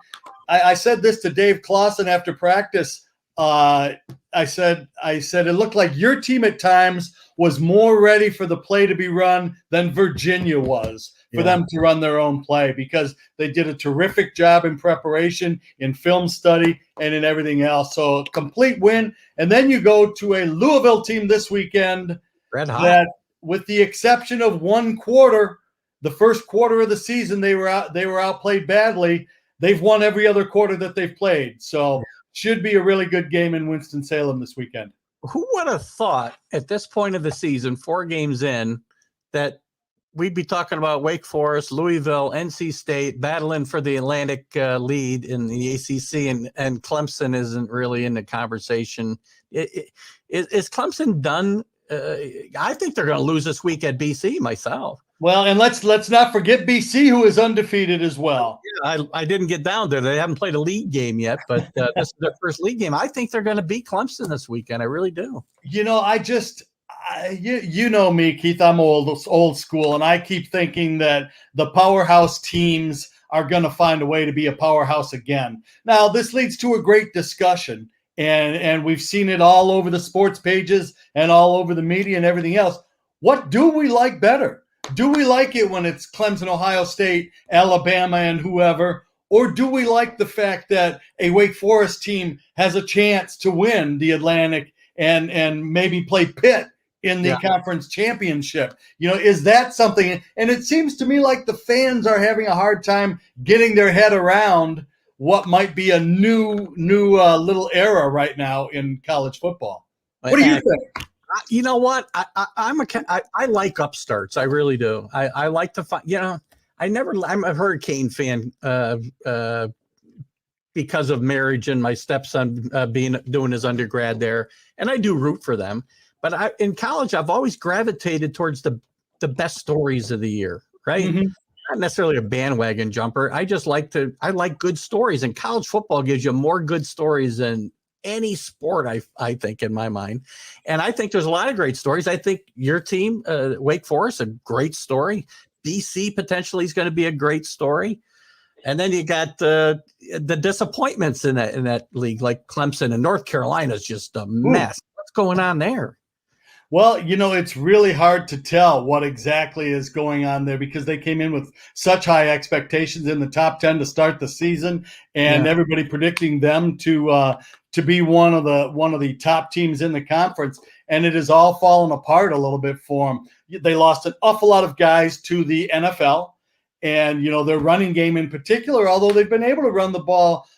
I said this to Dave Clausen after practice. I said it looked like your team at times was more ready for the play to be run than Virginia was for them to run their own play, because they did a terrific job in preparation, in film study, and in everything else. So a complete win. And then you go to a Louisville team this weekend that, with the exception of one quarter, the first quarter of the season, they were outplayed badly. they've won every other quarter that they've played. So should be a really good game in Winston-Salem this weekend. Who would have thought at this point of the season, 4 games in, that we'd be talking about Wake Forest, Louisville, NC State battling for the Atlantic lead in the ACC, and Clemson isn't really in the conversation. Is Clemson done? I think they're going to lose this week at BC myself. Well, and let's not forget BC, who is undefeated as well. Yeah, I didn't get down there. They haven't played a league game yet, but this is their first league game. I think they're going to beat Clemson this weekend. I really do. You know, you know me, Keith. I'm old school, and I keep thinking that the powerhouse teams are going to find a way to be a powerhouse again. Now, this leads to a great discussion, and we've seen it all over the sports pages and all over the media and everything else. What do we like better? Do we like it when it's Clemson, Ohio State, Alabama, and whoever? Or do we like the fact that a Wake Forest team has a chance to win the Atlantic and maybe play Pitt in the conference championship? You know, is that something? And it seems to me like the fans are having a hard time getting their head around what might be a new little era right now in college football. What do you think? You know what? I like upstarts. I really do. I like to find. You know, I'm a Hurricane fan because of marriage and my stepson doing his undergrad there, and I do root for them. But in college, I've always gravitated towards the best stories of the year. Right? Mm-hmm. Not necessarily a bandwagon jumper. I like good stories, and college football gives you more good stories than any sport, I think, in my mind. And I think there's a lot of great stories. I think your team, Wake Forest, a great story. BC potentially is going to be a great story. And then you got the disappointments in that league, like Clemson, and North Carolina is just a mess. What's going on there? Well, you know, it's really hard to tell what exactly is going on there because they came in with such high expectations in the top 10 to start the season, and everybody predicting them to be one of the top teams in the conference, and it has all fallen apart a little bit for them. They lost an awful lot of guys to the NFL, and you know their running game in particular, although they've been able to run the ball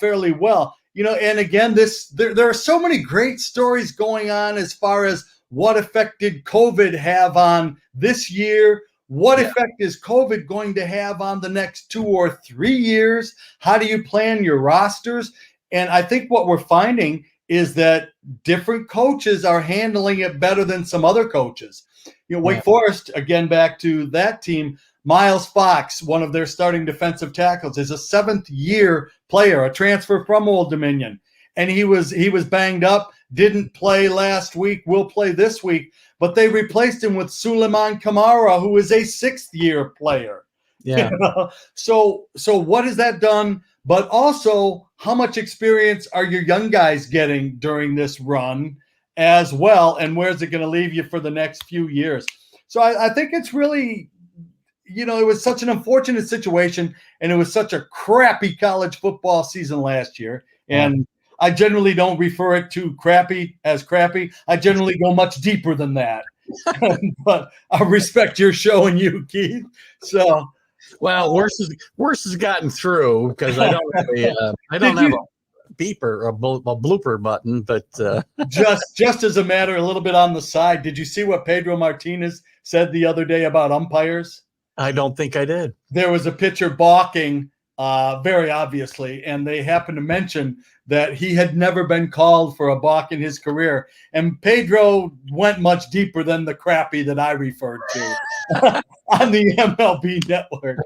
fairly well. You know, and again, there are so many great stories going on as far as what effect did COVID have on this year? What effect is COVID going to have on the next 2 or 3 years? How do you plan your rosters? And I think what we're finding is that different coaches are handling it better than some other coaches. You know, Wake Forest, again, back to that team, Miles Fox, one of their starting defensive tackles, is a 7th-year player, a transfer from Old Dominion. And he was banged up, didn't play last week, will play this week, but they replaced him with Suleiman Kamara, who is a 6th-year player. Yeah. You know? So what has that done? But also, how much experience are your young guys getting during this run as well? And where's it going to leave you for the next few years? So I think it's really, you know, it was such an unfortunate situation, and it was such a crappy college football season last year. And I generally don't refer it to crappy as crappy. I generally go much deeper than that. But I respect your show and you, Keith. So. Well, worse has gotten through because I don't have a beeper or a blooper button, but just as a matter a little bit on the side, did you see what Pedro Martinez said the other day about umpires? I don't think I did. There was a pitcher balking very obviously, and they happened to mention that he had never been called for a balk in his career. And Pedro went much deeper than the crappy that I referred to on the MLB network.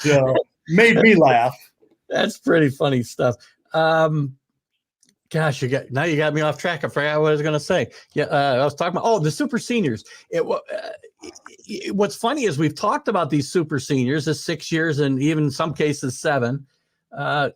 So made me laugh. That's pretty funny stuff. Gosh, you got me off track. I forgot what I was going to say. Yeah, I was talking about the super seniors. What's funny is we've talked about these super seniors as 6 years and even in some cases 7. I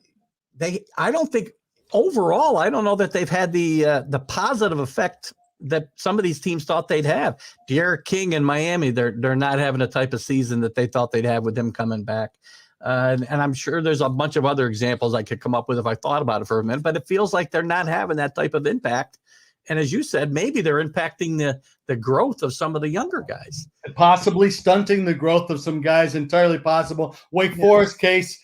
don't think overall. I don't know that they've had the positive effect that some of these teams thought they'd have. De'Aaron King in Miami, they're not having the type of season that they thought they'd have with him coming back. And I'm sure there's a bunch of other examples I could come up with if I thought about it for a minute, but it feels like they're not having that type of impact. And as you said, maybe they're impacting the growth of some of the younger guys. Possibly stunting the growth of some guys, entirely possible. Wake Forest case,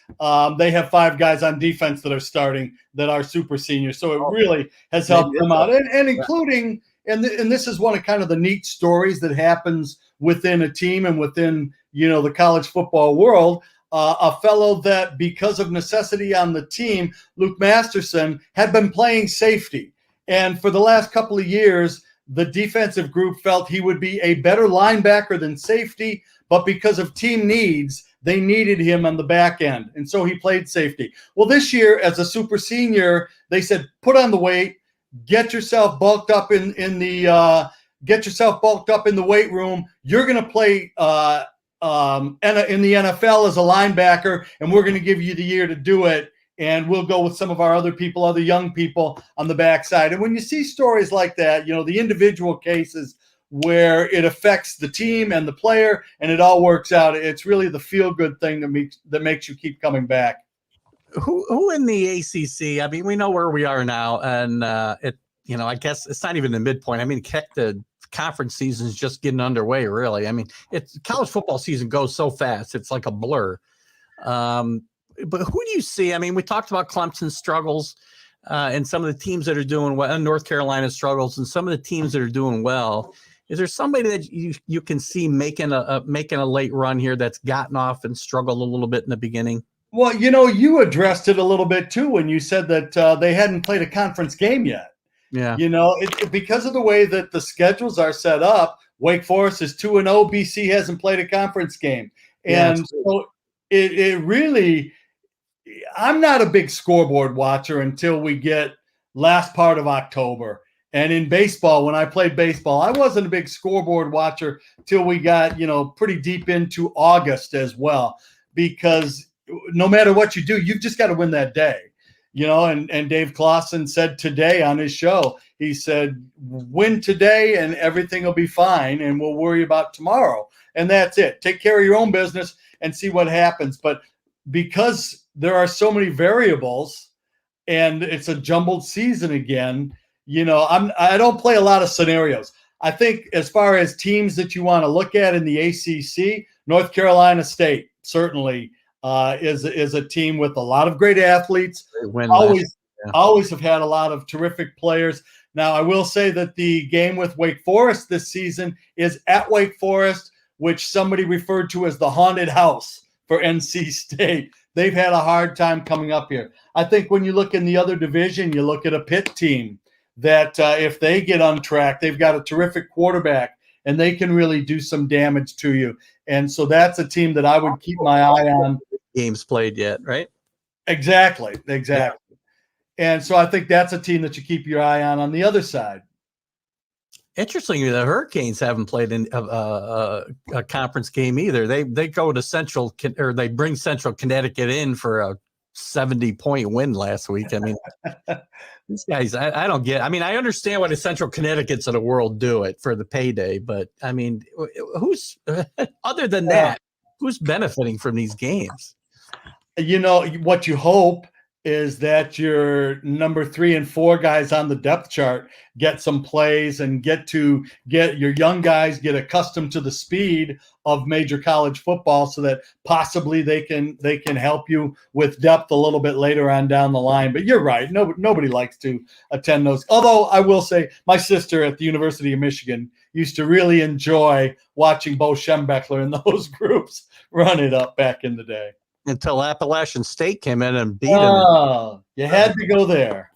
they have 5 guys on defense that are starting that are super seniors. So it really has helped them out. And including, and this is one of kind of the neat stories that happens within a team and within, the college football world. A fellow that, because of necessity on the team, Luke Masterson, had been playing safety. And for the last couple of years, the defensive group felt he would be a better linebacker than safety, but because of team needs, they needed him on the back end. And so he played safety. Well, this year, as a super senior, they said, put on the weight, get yourself bulked up in the weight room. You're going to play in the NFL as a linebacker, and we're going to give you the year to do it. And we'll go with some of our other young people on the backside. And when you see stories like that, the individual cases where it affects the team and the player and it all works out, it's really the feel-good thing that makes you keep coming back. Who in the ACC? I mean, we know where we are now, and I guess it's not even the midpoint. I mean, heck, the conference season is just getting underway, really. I mean, it's college football season goes so fast; it's like a blur. But who do you see? I mean, we talked about Clemson's struggles and some of the teams that are doing well, and North Carolina's struggles, and some of the teams that are doing well. Is there somebody that you can see making a late run here that's gotten off and struggled a little bit in the beginning? Well, you addressed it a little bit too when you said that they hadn't played a conference game yet. Yeah. Because of the way that the schedules are set up, Wake Forest is 2-0. BC hasn't played a conference game, and so it really. I'm not a big scoreboard watcher until we get last part of October. And in baseball, when I played baseball, I wasn't a big scoreboard watcher till we got, pretty deep into August as well, because no matter what you do, you've just got to win that day, and Dave Clausen said today on his show, he said, win today and everything will be fine. And we'll worry about tomorrow. And that's it. Take care of your own business and see what happens. But because there are so many variables and it's a jumbled season again, I don't play a lot of scenarios. I think as far as teams that you want to look at in the ACC, North Carolina State certainly is a team with a lot of great athletes. Always have had a lot of terrific players. Now, I will say that the game with Wake Forest this season is at Wake Forest, which somebody referred to as the haunted house for NC State. They've had a hard time coming up here. I think when you look in the other division, you look at a Pitt team that if they get on track, they've got a terrific quarterback and they can really do some damage to you. And so that's a team that I would keep my eye on. Games played yet, right? Exactly. Yeah. And so I think that's a team that you keep your eye on the other side. Interestingly, the Hurricanes haven't played in a conference game either. They go to they bring Central Connecticut in for a 70-point win last week. I mean, these guys, I don't get. I mean, I understand why the Central Connecticut's of the world do it for the payday, but I mean, who's other than that? Who's benefiting from these games? What you hope is that your number 3 and 4 guys on the depth chart get some plays and get your young guys get accustomed to the speed of major college football so that possibly they can help you with depth a little bit later on down the line. But you're right. Nobody likes to attend those. Although I will say my sister at the University of Michigan used to really enjoy watching Bo Schembechler and those groups run it up back in the day. Until Appalachian State came in and beat him. Oh, you had to go there.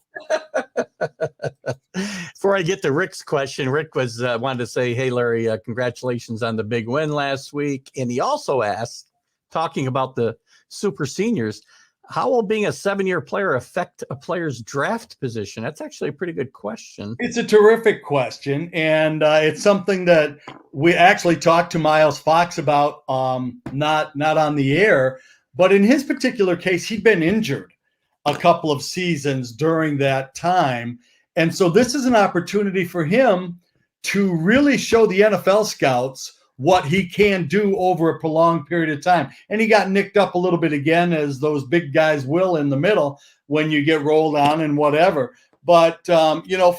Before I get to Rick's question, Rick wanted to say, hey, Larry, congratulations on the big win last week. And he also asked, talking about the super seniors, how will being a 7-year player affect a player's draft position? That's actually a pretty good question. It's a terrific question. And it's something that we actually talked to Miles Fox about, not on the air. But in his particular case, he'd been injured a couple of seasons during that time. And so this is an opportunity for him to really show the NFL scouts what he can do over a prolonged period of time. And he got nicked up a little bit again, as those big guys will in the middle when you get rolled on and whatever. But,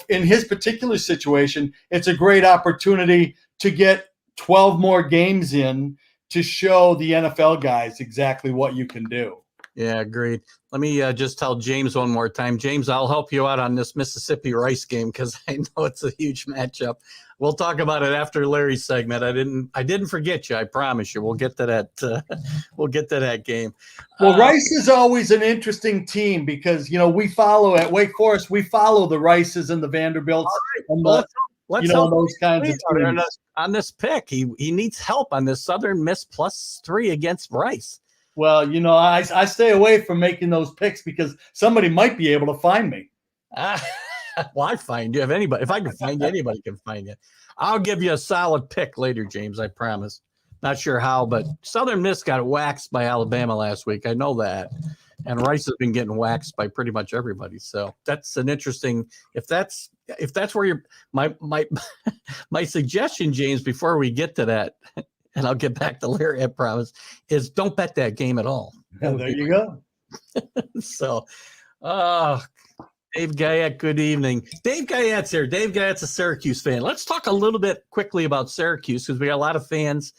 in his particular situation, it's a great opportunity to get 12 more games in to show the NFL guys exactly what you can do. Yeah, agreed. Let me just tell James one more time. James, I'll help you out on this Mississippi Rice game because I know it's a huge matchup. We'll talk about it after Larry's segment. I didn't forget you. I promise you. We'll get to that. We'll get to that game. Well, Rice is always an interesting team because we follow at Wake Forest. We follow the Rices and the Vanderbilts. And let's help those kinds of teams. On this pick. He needs help on this Southern Miss +3 against Rice. Well, I stay away from making those picks because somebody might be able to find me. Well, I find you. If I can find you, anybody can find you. I'll give you a solid pick later, James. I promise. Not sure how, but Southern Miss got waxed by Alabama last week. I know that, and Rice has been getting waxed by pretty much everybody. So that's an interesting. If that's where you're my my suggestion, James, before we get to that, and I'll get back to Larry, I promise, is don't bet that game at all. There you go. So, Dave Guyette, good evening. Dave Guyette's here. Dave Guyette's a Syracuse fan. Let's talk a little bit quickly about Syracuse because we got a lot of fans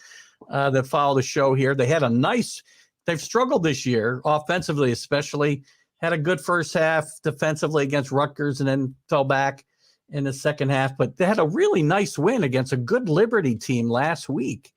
that follow the show here. They've struggled this year, offensively especially. Had a good first half defensively against Rutgers and then fell back in the second half. But they had a really nice win against a good Liberty team last week.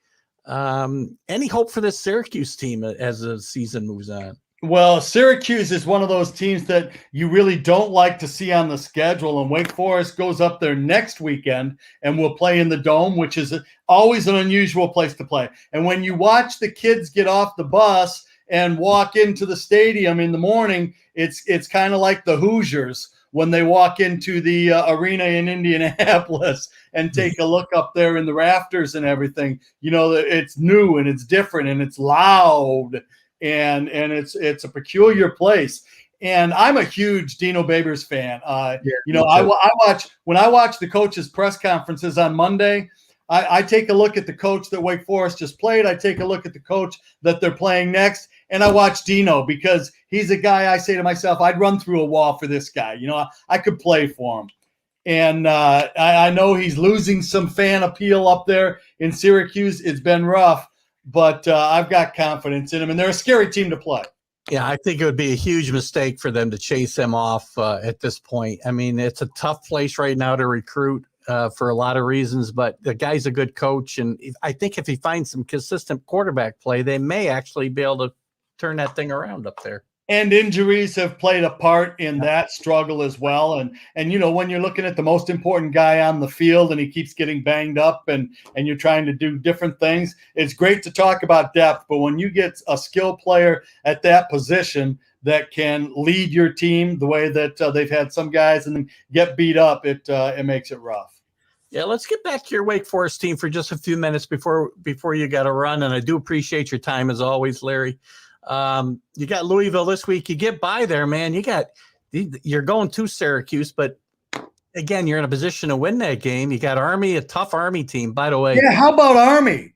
Any hope for this Syracuse team as the season moves on? Well, Syracuse is one of those teams that you really don't like to see on the schedule, and Wake Forest goes up there next weekend and will play in the Dome, which is always an unusual place to play. And when you watch the kids get off the bus and walk into the stadium in the morning, it's kind of like the Hoosiers when they walk into the arena in Indianapolis and take a look up there in the rafters and everything. It's new and it's different and it's loud. And it's a peculiar place. And I'm a huge Dino Babers fan. I watch the coaches' press conferences on Monday. I take a look at the coach that Wake Forest just played. I take a look at the coach that they're playing next. And I watch Dino because he's a guy I say to myself, I'd run through a wall for this guy. I could play for him. And I know he's losing some fan appeal up there in Syracuse. It's been rough. But I've got confidence in them, and they're a scary team to play. Yeah, I think it would be a huge mistake for them to chase him off at this point. I mean, it's a tough place right now to recruit for a lot of reasons, but the guy's a good coach, and I think if he finds some consistent quarterback play, they may actually be able to turn that thing around up there. And injuries have played a part in that struggle as well. And when you're looking at the most important guy on the field and he keeps getting banged up and you're trying to do different things, it's great to talk about depth. But when you get a skill player at that position that can lead your team the way that they've had some guys and get beat up, it makes it rough. Yeah, let's get back to your Wake Forest team for just a few minutes before you got to run. And I do appreciate your time as always, Larry. You got Louisville this week. You get by there, man. You're going to Syracuse, but again, you're in a position to win that game. You got Army, a tough Army team, by the way. Yeah, how about Army?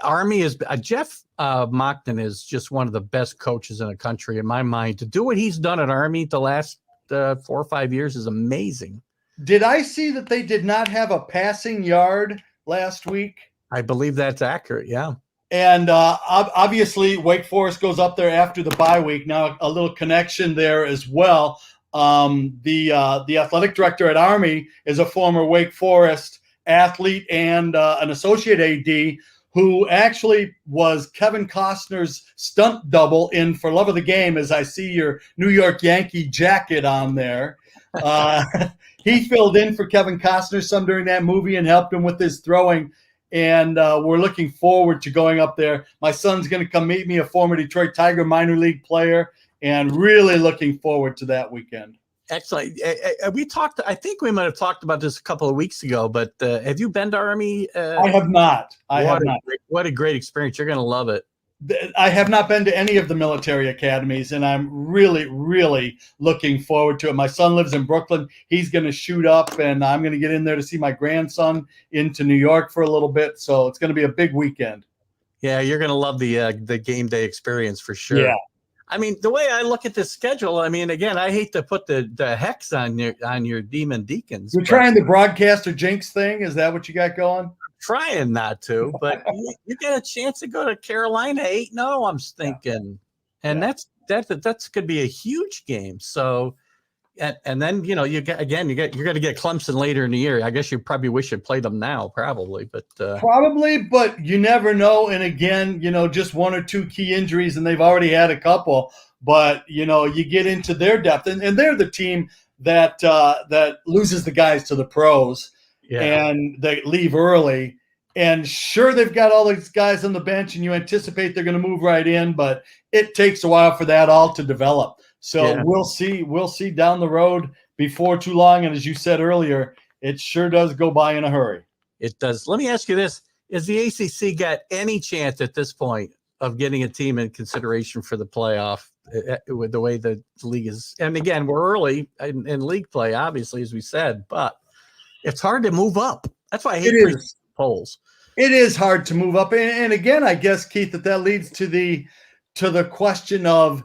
Army is Jeff Mockton is just one of the best coaches in the country in my mind. To do what he's done at Army the last 4 or 5 years is amazing. Did I see that they did not have a passing yard last week? I believe that's accurate. Yeah. And obviously, Wake Forest goes up there after the bye week. Now, a little connection there as well. The athletic director at Army is a former Wake Forest athlete and an associate AD who actually was Kevin Costner's stunt double in For Love of the Game, as I see your New York Yankee jacket on there. He filled in for Kevin Costner some during that movie and helped him with his throwing. And we're looking forward to going up there. My son's going to come meet me, a former Detroit Tiger minor league player, and really looking forward to that weekend. Excellent. We talked. I think we might have talked about this a couple of weeks ago. But have you been to Army? I have not. What a great experience! You're going to love it. I have not been to any of the military academies, and I'm really, really looking forward to it. My son lives in Brooklyn. He's going to shoot up, and I'm going to get in there to see my grandson into New York for a little bit. So it's going to be a big weekend. Yeah, you're going to love the game day experience for sure. Yeah. I mean, the way I look at this schedule, I mean, again, I hate to put the hex on your Demon Deacons. You're trying the broadcaster jinx thing? Is that what you got going? Trying not to, but you get a chance to go to Carolina 8-0, I'm thinking. And that's could be a huge game. So and then you're going to get Clemson later in the year. I guess you probably wish you'd played them now, probably, but you never know. And again, just one or two key injuries, and they've already had a couple. But you get into their depth, and they're the team that loses the guys to the pros, and they leave early. And sure, they've got all these guys on the bench, and you anticipate they're going to move right in, but it takes a while for that all to develop. So we'll see down the road before too long. And as you said earlier, it sure does go by in a hurry. It does. Let me ask you this. Is the ACC got any chance at this point of getting a team in consideration for the playoff with the way the league is? And again, we're early in league play, obviously, as we said, but it's hard to move up. That's why I hate polls. It is hard to move up. And again, I guess, Keith, that leads to the question of,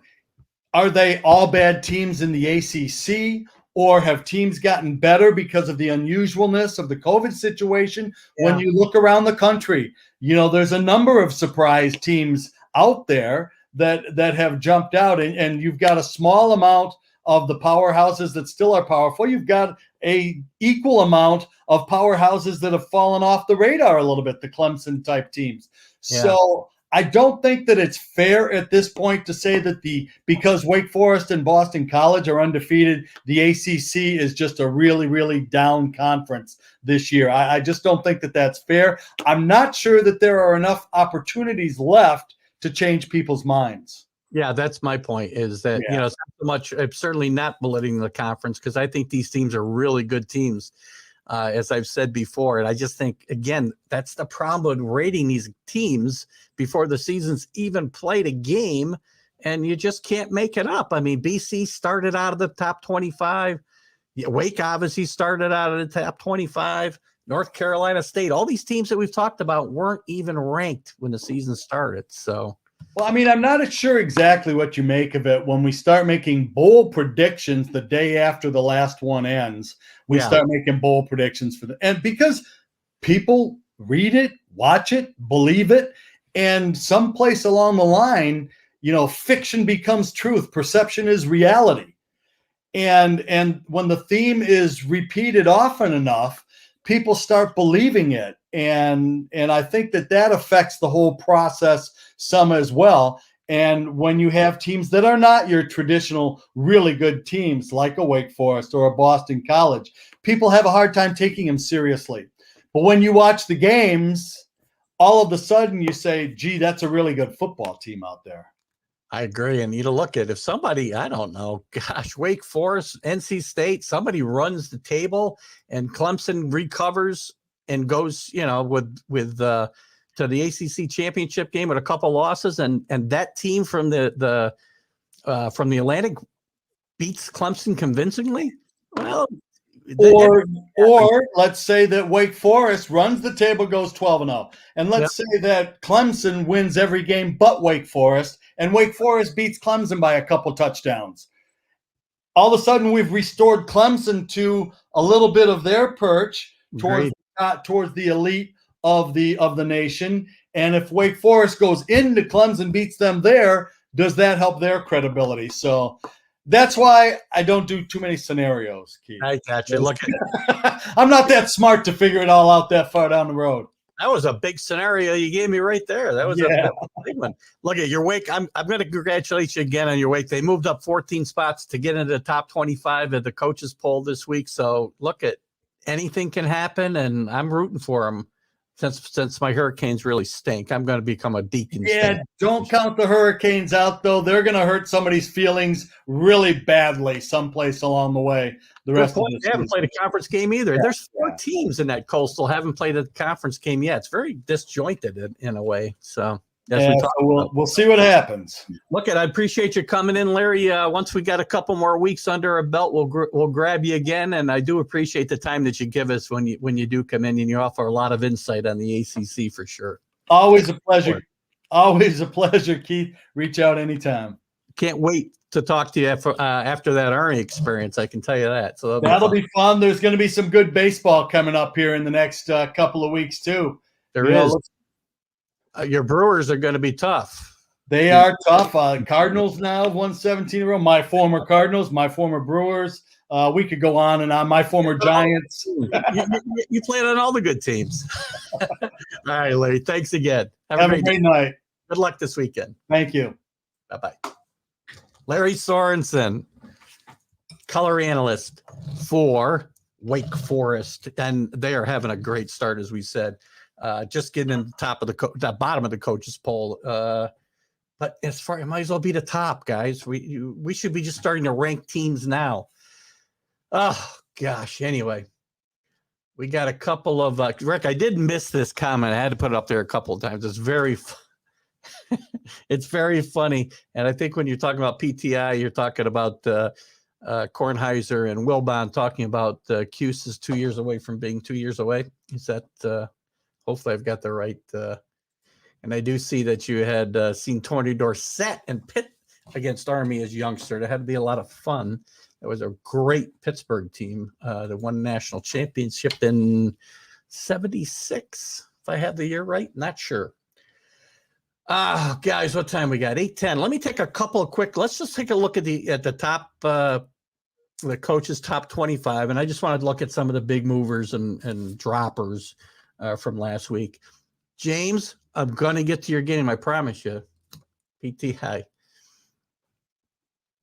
are they all bad teams in the ACC, or have teams gotten better because of the unusualness of the COVID situation? When you look around the country, there's a number of surprise teams out there that have jumped out, and you've got a small amount of the powerhouses that still are powerful. You've got a equal amount of powerhouses that have fallen off the radar a little bit, the Clemson type teams. Yeah. So I don't think that it's fair at this point to say that because Wake Forest and Boston College are undefeated, the ACC is just a really, really down conference this year. I just don't think that that's fair. I'm not sure that there are enough opportunities left to change people's minds. Yeah, that's my point, is that, it's not so much, I'm certainly not belittling the conference, because I think these teams are really good teams, as I've said before. And I just think, again, that's the problem with rating these teams before the season's even played a game, and you just can't make it up. I mean, BC started out of the top 25. Wake obviously started out of the top 25. North Carolina State, all these teams that we've talked about weren't even ranked when the season started. So, well, I mean, I'm not sure exactly what you make of it when we start making bold predictions the day after the last one ends. We start making bold predictions and because people read it, watch it, believe it, and someplace along the line, fiction becomes truth. Perception is reality. And when the theme is repeated often enough, people start believing it. And I think that affects the whole process some as well. And when you have teams that are not your traditional really good teams, like a Wake Forest or a Boston College, people have a hard time taking them seriously. But when you watch the games, all of a sudden you say, gee, that's a really good football team out there. I agree. And look at, if somebody, I don't know, gosh, Wake Forest, NC State, somebody runs the table and Clemson recovers and goes, with to the ACC championship game with a couple losses, and that team from the Atlantic beats Clemson convincingly. Well, or let's say that Wake Forest runs the table, goes 12-0, and let's say that Clemson wins every game but Wake Forest, and Wake Forest beats Clemson by a couple touchdowns. All of a sudden, we've restored Clemson to a little bit of their perch towards the elite of the nation. And if Wake Forest goes into Clemson, beats them there, does that help their credibility? So that's why I don't do too many scenarios, Keith. I got you. Look, I'm not that smart to figure it all out that far down the road. That was a big scenario you gave me right there. That was a big one. Look at your Wake. I'm going to congratulate you again on your Wake. They moved up 14 spots to get into the top 25 at the coaches poll this week. So look at, anything can happen, and I'm rooting for them. Since my Hurricanes really stink, I'm going to become a Deacon. Yeah, don't count the Hurricanes out, though. They're going to hurt somebody's feelings really badly someplace along the way. The rest of the they haven't played a conference game either. Yeah, there's 4 teams in that Coastal haven't played a conference game yet. It's very disjointed in a way. So we'll see what happens. Look, I appreciate you coming in, Larry. Once we got a couple more weeks under our belt, we'll grab you again. And I do appreciate the time that you give us when you do come in, and you offer a lot of insight on the ACC for sure. Always a pleasure. Always a pleasure, Keith. Reach out anytime. can't wait to talk to you after that Army experience. I can tell you that. So that'll be fun. There's going to be some good baseball coming up here in the next couple of weeks too. There is. Your Brewers are going to be tough. They are tough. Cardinals now have won 17 in a row. My former Cardinals, my former Brewers. We could go on and on. My former Giants. You played on all the good teams. All right, Larry. Thanks again. Have a great night. Good luck this weekend. Thank you. Bye-bye. Larry Sorensen, color analyst for Wake Forest. And they are having a great start, as we said. Just getting in the top of the bottom of the coaches poll. But as far, it might as well be the top, guys. We should be just starting to rank teams now. Oh gosh. Anyway, we got a couple of Rick. I did miss this comment. I had to put it up there a couple of times. It's very, it's very funny. And I think when you're talking about PTI, you're talking about Kornheiser and Wilbon talking about Cuse is 2 years away from being 2 years away. Is that? Hopefully, I've got the right. And I do see that you had seen Tony Dorsett and Pitt against Army as youngster. That had to be a lot of fun. It was a great Pittsburgh team that won the national championship in '76. If I have the year right, not sure. Guys, what time we got? 8:10. Let me take a couple of quick. Let's just take a look at the top, the coaches' top 25, and I just wanted to look at some of the big movers and droppers from last week. James, I'm going to get to your game. I promise you. PTI.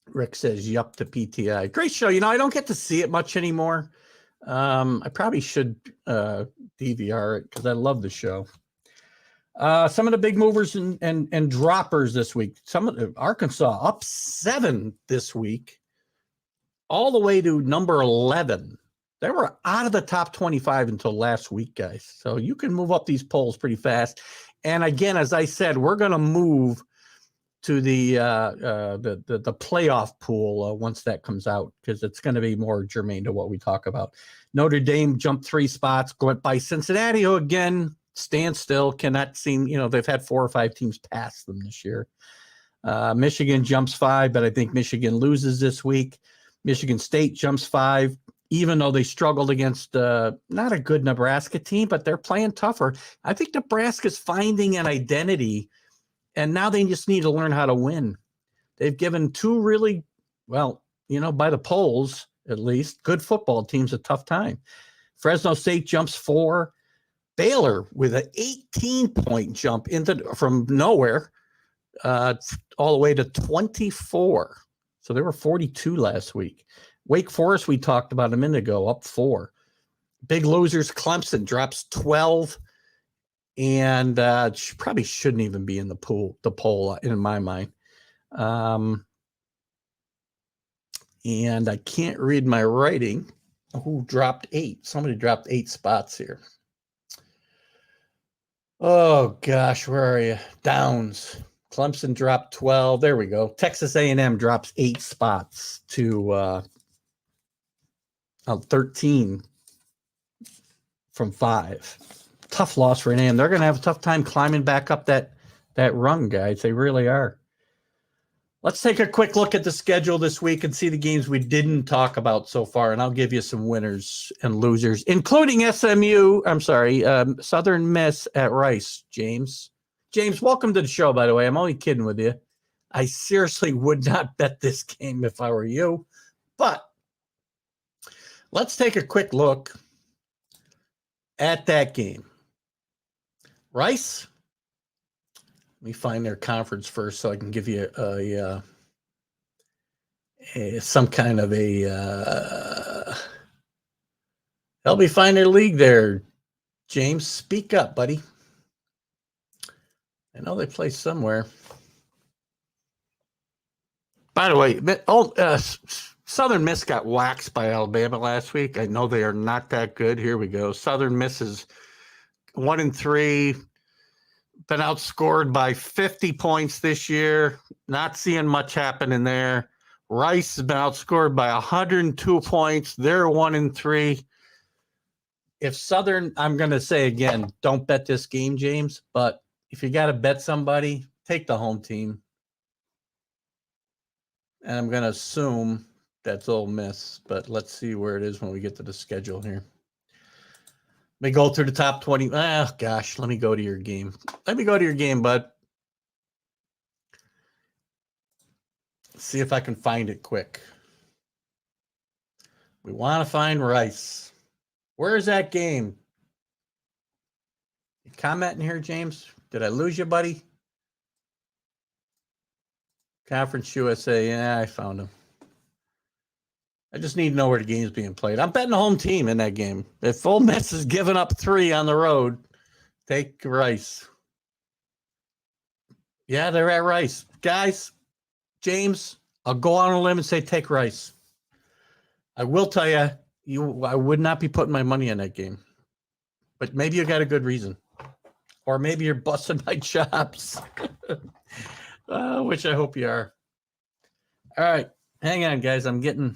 Rick says, yup to PTI. Great show. I don't get to see it much anymore. I probably should DVR it because I love the show. Some of the big movers and droppers this week. Some of the Arkansas up 7 this week, all the way to number 11. They were out of the top 25 until last week, guys. So you can move up these polls pretty fast. And again, as I said, we're going to move to the playoff pool once that comes out, because it's going to be more germane to what we talk about. Notre Dame jumped 3 spots, went by Cincinnati, who again stand still, cannot seem. They've had 4 or 5 teams pass them this year. Michigan jumps 5, but I think Michigan loses this week. Michigan State jumps 5. Even though they struggled against not a good Nebraska team, but they're playing tougher. I think Nebraska's finding an identity, and now they just need to learn how to win. They've given 2 really, well, by the polls, at least, good football teams a tough time. Fresno State jumps 4. Baylor with an 18-point jump from nowhere all the way to 24. So they were 42 last week. Wake Forest, we talked about a minute ago, up 4. Big losers, Clemson drops 12, and probably shouldn't even be in the poll in my mind. And I can't read my writing. Who dropped 8? Somebody dropped 8 spots here. Oh gosh, where are you? Downs. Clemson dropped 12. There we go. Texas A&M drops 8 spots to 13 from 5. Tough loss for A&M. They're going to have a tough time climbing back up that rung, guys. They really are. Let's take a quick look at the schedule this week and see the games we didn't talk about so far, and I'll give you some winners and losers, including Southern Miss at Rice, James. James, welcome to the show, by the way. I'm only kidding with you. I seriously would not bet this game if I were you, but let's take a quick look at that game. Rice, let me find their conference first so I can give you some kind of a help me find their league there. James, speak up, buddy. I know they play somewhere. By the way, Southern Miss got waxed by Alabama last week. I know they are not that good. Here we go. Southern Miss is 1-3, been outscored by 50 points this year. Not seeing much happen in there. Rice has been outscored by 102 points. They're 1-3. If Southern, I'm going to say again, don't bet this game, James, but if you got to bet somebody, take the home team. And I'm going to assume that's Ole Miss, but let's see where it is when we get to the schedule here. Let me go through the top 20. Oh, gosh, let me go to your game. Let me go to your game, bud. See if I can find it quick. We want to find Rice. Where's that game? You commenting here, James? Did I lose you, buddy? Conference USA. Yeah, I found him. I just need to know where the game's being played. I'm betting the home team in that game. If Ole Miss is giving up 3 on the road, take Rice. Yeah, they're at Rice. Guys, James, I'll go on a limb and say take Rice. I will tell you, I would not be putting my money on that game. But maybe you got a good reason. Or maybe you're busting my chops. Which I hope you are. All right. Hang on, guys. I'm getting...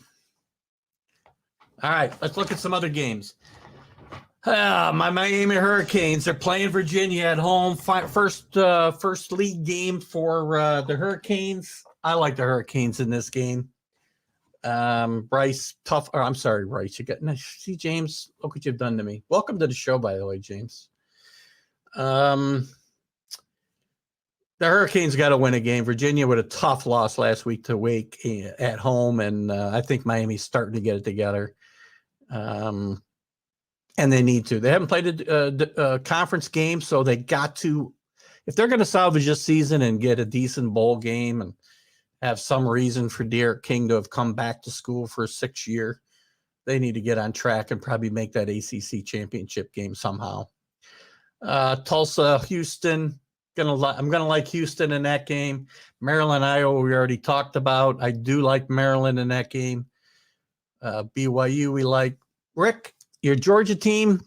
All right. Let's look at some other games. My Miami Hurricanes. They're playing Virginia at home. First league game for the Hurricanes. I like the Hurricanes in this game. Bryce, tough. Or I'm sorry, Bryce. You got see, James. Look what you've done to me. Welcome to the show, by the way, James. The Hurricanes got to win a game. Virginia with a tough loss last week to Wake at home, and I think Miami's starting to get it together. And they need to. They haven't played a conference game, so they got to. If they're going to salvage this season and get a decent bowl game and have some reason for Derek King to have come back to school for a 6th year, they need to get on track and probably make that ACC championship game somehow. Tulsa, Houston. I'm gonna like Houston in that game. Maryland, Iowa, we already talked about. I do like Maryland in that game. BYU, we like. Rick, your Georgia team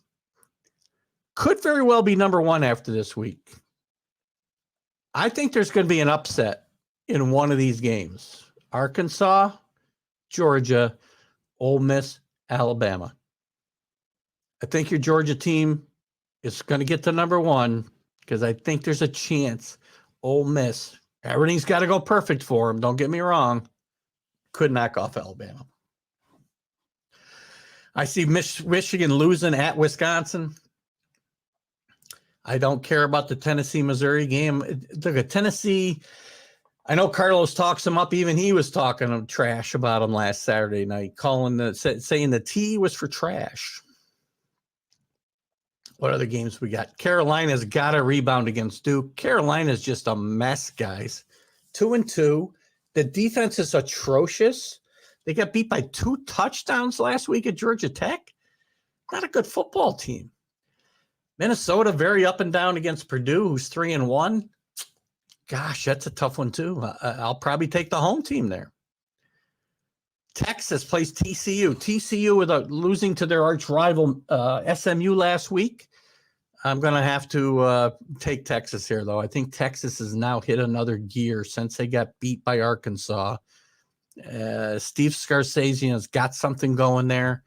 could very well be number 1 after this week. I think there's going to be an upset in one of these games. Arkansas, Georgia, Ole Miss, Alabama. I think your Georgia team is going to get to number 1 because I think there's a chance Ole Miss, everything's got to go perfect for them, don't get me wrong, could knock off Alabama. I see Michigan losing at Wisconsin. I don't care about the Tennessee-Missouri game. Look at Tennessee. I know Carlos talks him up. Even he was talking trash about him last Saturday night, saying the T was for trash. What other games we got? Carolina's got a rebound against Duke. Carolina's just a mess, guys. 2-2. The defense is atrocious. They got beat by 2 touchdowns last week at Georgia Tech. Not a good football team. Minnesota very up and down against Purdue, who's 3-1. Gosh, that's a tough one too. I'll probably take the home team there. Texas plays TCU. TCU with losing to their arch rival SMU last week. I'm going to have to take Texas here, though. I think Texas has now hit another gear since they got beat by Arkansas. Steve Scarsazian has got something going there.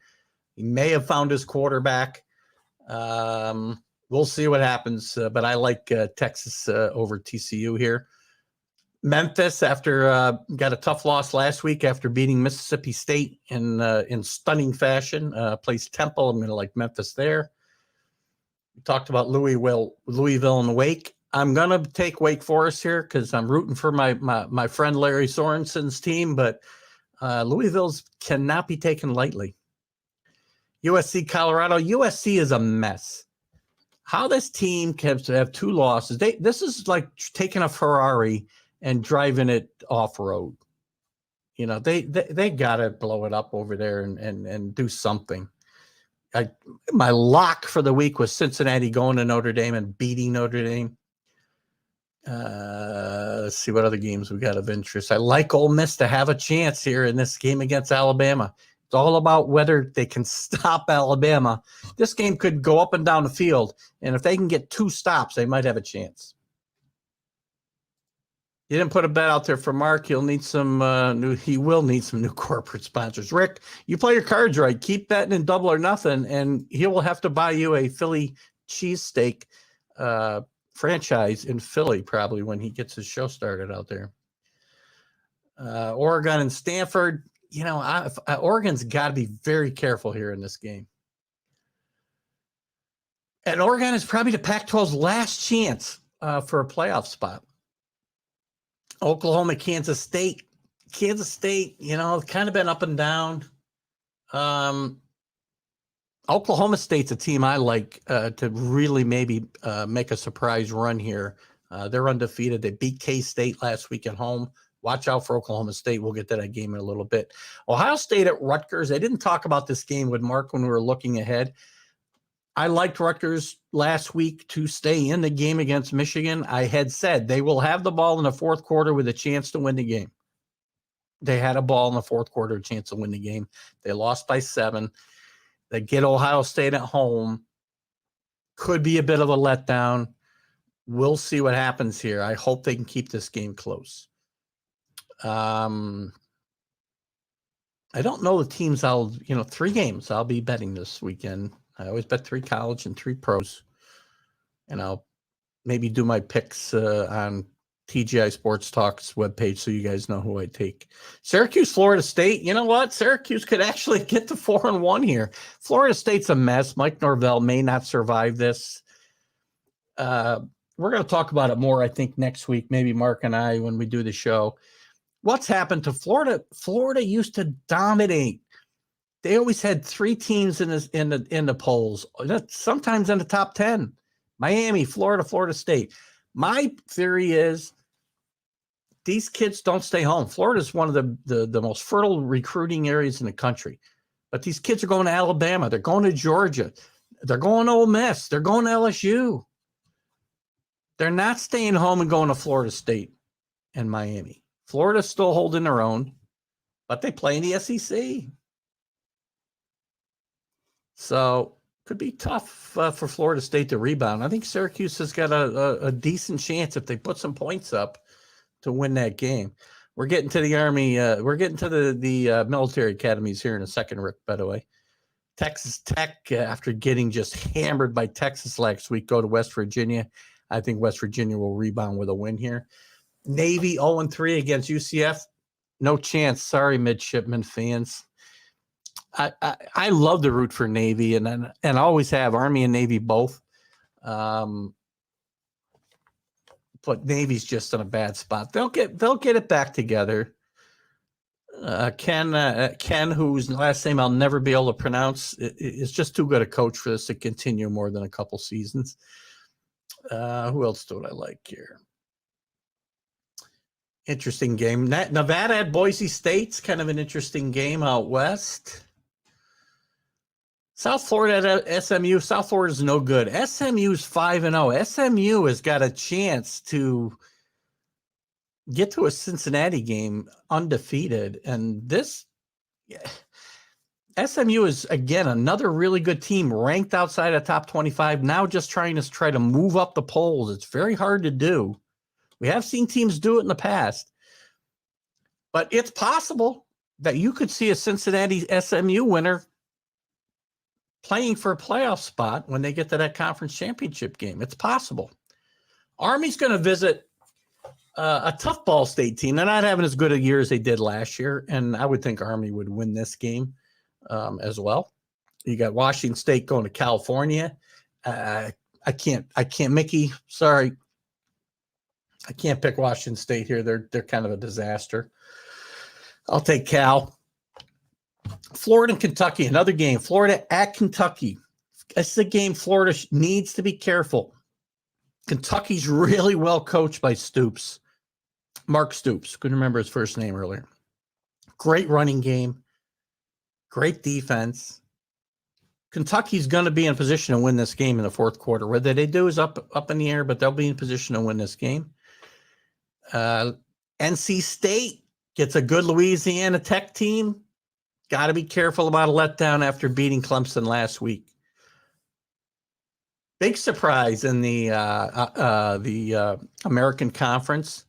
He may have found his quarterback. We'll see what happens, but I like Texas over TCU here. Memphis, after got a tough loss last week after beating Mississippi State in stunning fashion, plays Temple. I'm going to like Memphis there. We talked about Louisville and Wake. I'm going to take Wake Forest here because I'm rooting for my friend Lary Sorensen's team, but Louisville's cannot be taken lightly. USC, Colorado. USC is a mess. How this team can have 2 losses. This is like taking a Ferrari and driving it off road. You know, they got to blow it up over there and do something. My lock for the week was Cincinnati going to Notre Dame and beating Notre Dame. Let's see what other games we got of interest. I like Ole Miss to have a chance here in this game against Alabama. It's all about whether they can stop Alabama. This game could go up and down the field, and if they can get 2 stops, they might have a chance. You didn't put a bet out there for Mark. He will need some new corporate sponsors. Rick, you play your cards right. Keep betting in double or nothing, and he will have to buy you a Philly cheesesteak franchise in Philly probably when he gets his show started out there. Oregon and Stanford. Oregon's got to be very careful here in this game. And Oregon is probably the Pac-12's last chance for a playoff spot. Oklahoma, Kansas State. Kansas State, kind of been up and down. Oklahoma State's a team I like to really maybe make a surprise run here. They're undefeated. They beat K-State last week at home. Watch out for Oklahoma State. We'll get to that game in a little bit. Ohio State at Rutgers. I didn't talk about this game with Mark when we were looking ahead. I liked Rutgers last week to stay in the game against Michigan. I had said they will have the ball in the fourth quarter with a chance to win the game. They had a ball in the fourth quarter, a chance to win the game. They lost by 7. They get Ohio State at home. Could be a bit of a letdown. We'll see what happens here. I hope they can keep this game close. I don't know the teams 3 games I'll be betting this weekend. I always bet 3 college and 3 pros. And I'll maybe do my picks on TGI Sports Talk's webpage so you guys know who I take. Syracuse, Florida State. You know what? Syracuse could actually get to 4-1 here. Florida State's a mess. Mike Norvell may not survive this. We're going to talk about it more, I think, next week, maybe Mark and I, when we do the show. What's happened to Florida? Florida used to dominate. They always had 3 teams in the polls, sometimes in the top 10. Miami, Florida, Florida State. My theory is these kids don't stay home. Florida is one of the most fertile recruiting areas in the country. But these kids are going to Alabama. They're going to Georgia. They're going to Ole Miss. They're going to LSU. They're not staying home and going to Florida State and Miami. Florida's still holding their own, but they play in the SEC. So could be tough for Florida State to rebound. I think Syracuse has got a decent chance if they put some points up to win that game. We're getting to the Army. We're getting to the military academies here in a second, Rick, by the way. Texas Tech, after getting just hammered by Texas last week, go to West Virginia. I think West Virginia will rebound with a win here. Navy 0-3 against UCF. No chance. Sorry, midshipman fans. I love to root for Navy and always have. Army and Navy both. But Navy's just in a bad spot. They'll get it back together. Ken, whose last name I'll never be able to pronounce, is just too good a coach for this to continue more than a couple seasons. Who else do I like here? Interesting game. Nevada at Boise State's kind of an interesting game out west. South Florida at SMU. South Florida's no good. SMU's 5-0. SMU has got a chance to get to a Cincinnati game undefeated. And SMU is, again, another really good team ranked outside of top 25. Now just trying to move up the polls. It's very hard to do. We have seen teams do it in the past. But it's possible that you could see a Cincinnati SMU winner playing for a playoff spot when they get to that conference championship game. It's possible. Army's going to visit a tough Ball State team. They're not having as good a year as they did last year, and I would think Army would win this game as well. You got Washington State going to California. I can't, Mickey, sorry. I can't pick Washington State here. They're kind of a disaster. I'll take Cal. Florida and Kentucky, another game. Florida at Kentucky. It's a game Florida needs to be careful. Kentucky's really well coached by Stoops. Mark Stoops. Couldn't remember his first name earlier. Great running game. Great defense. Kentucky's going to be in position to win this game in the fourth quarter. Whether they do is up in the air, but they'll be in position to win this game. NC State gets a good Louisiana Tech team. Got to be careful about a letdown after beating Clemson last week. Big surprise in the American Conference,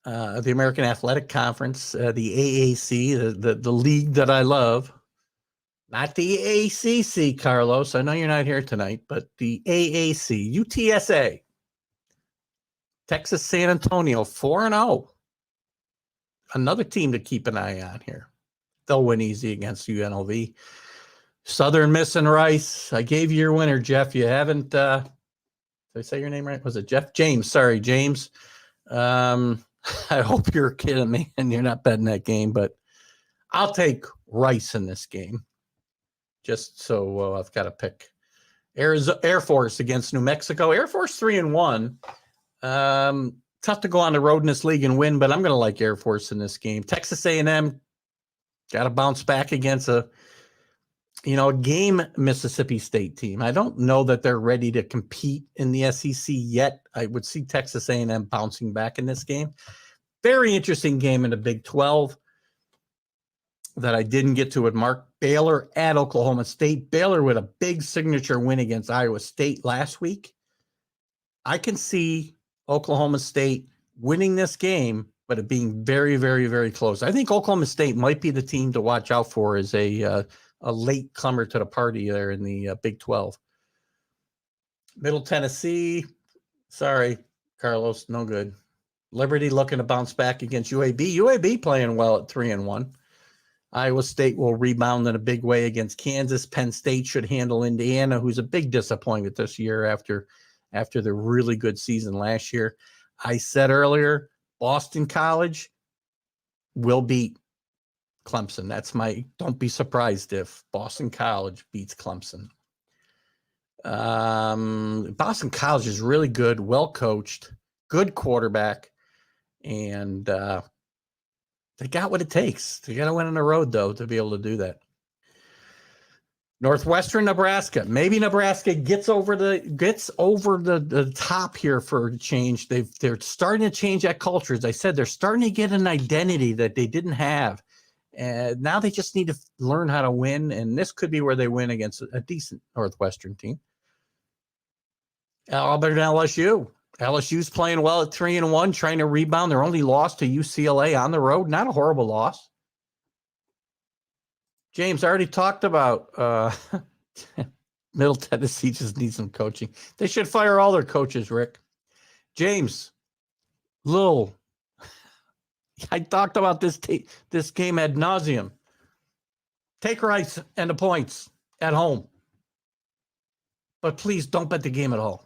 the American Athletic Conference, the AAC, the league that I love. Not the ACC, Carlos. I know you're not here tonight, but the AAC, UTSA. Texas San Antonio, 4-0. another team to keep an eye on here. They'll win easy against UNLV. Southern Miss and Rice. I gave you your winner, Jeff. You haven't. Did I say your name right? Was it Jeff? James. Sorry, James. I hope you're kidding me and you're not betting that game, but I'll take Rice in this game. Just so I've got to pick. Air Force against New Mexico. Air Force 3-1. Tough to go on the road in this league and win, but I'm going to like Air Force in this game. Texas A&M got to bounce back against a game Mississippi State team. I don't know that they're ready to compete in the SEC yet. I would see Texas A&M bouncing back in this game. Very interesting game in the Big 12 that I didn't get to with Mark. Baylor at Oklahoma State. Baylor with a big signature win against Iowa State last week. I can see Oklahoma State winning this game, but it being very, very, very close. I think Oklahoma State might be the team to watch out for as a late comer to the party there in the Big 12. Middle Tennessee, sorry, Carlos, no good. Liberty looking to bounce back against UAB. UAB playing well at 3-1. Iowa State will rebound in a big way against Kansas. Penn State should handle Indiana, who's a big disappointment this year after the really good season last year. I said earlier, Boston College will beat Clemson. Don't be surprised if Boston College beats Clemson. Boston College is really good, well coached, good quarterback, and they got what it takes. They got to win on the road, though, to be able to do that. Northwestern Nebraska. Maybe Nebraska gets over the top here for a change. They're starting to change that culture. As I said, they're starting to get an identity that they didn't have. And now they just need to learn how to win, and this could be where they win against a decent Northwestern team. Auburn and LSU. LSU's playing well at 3-1, trying to rebound. Their only loss to UCLA on the road. Not a horrible loss. James, I already talked about Middle Tennessee just needs some coaching. They should fire all their coaches, Rick. James, I talked about this game ad nauseum. Take Rice and the points at home. But please don't bet the game at all.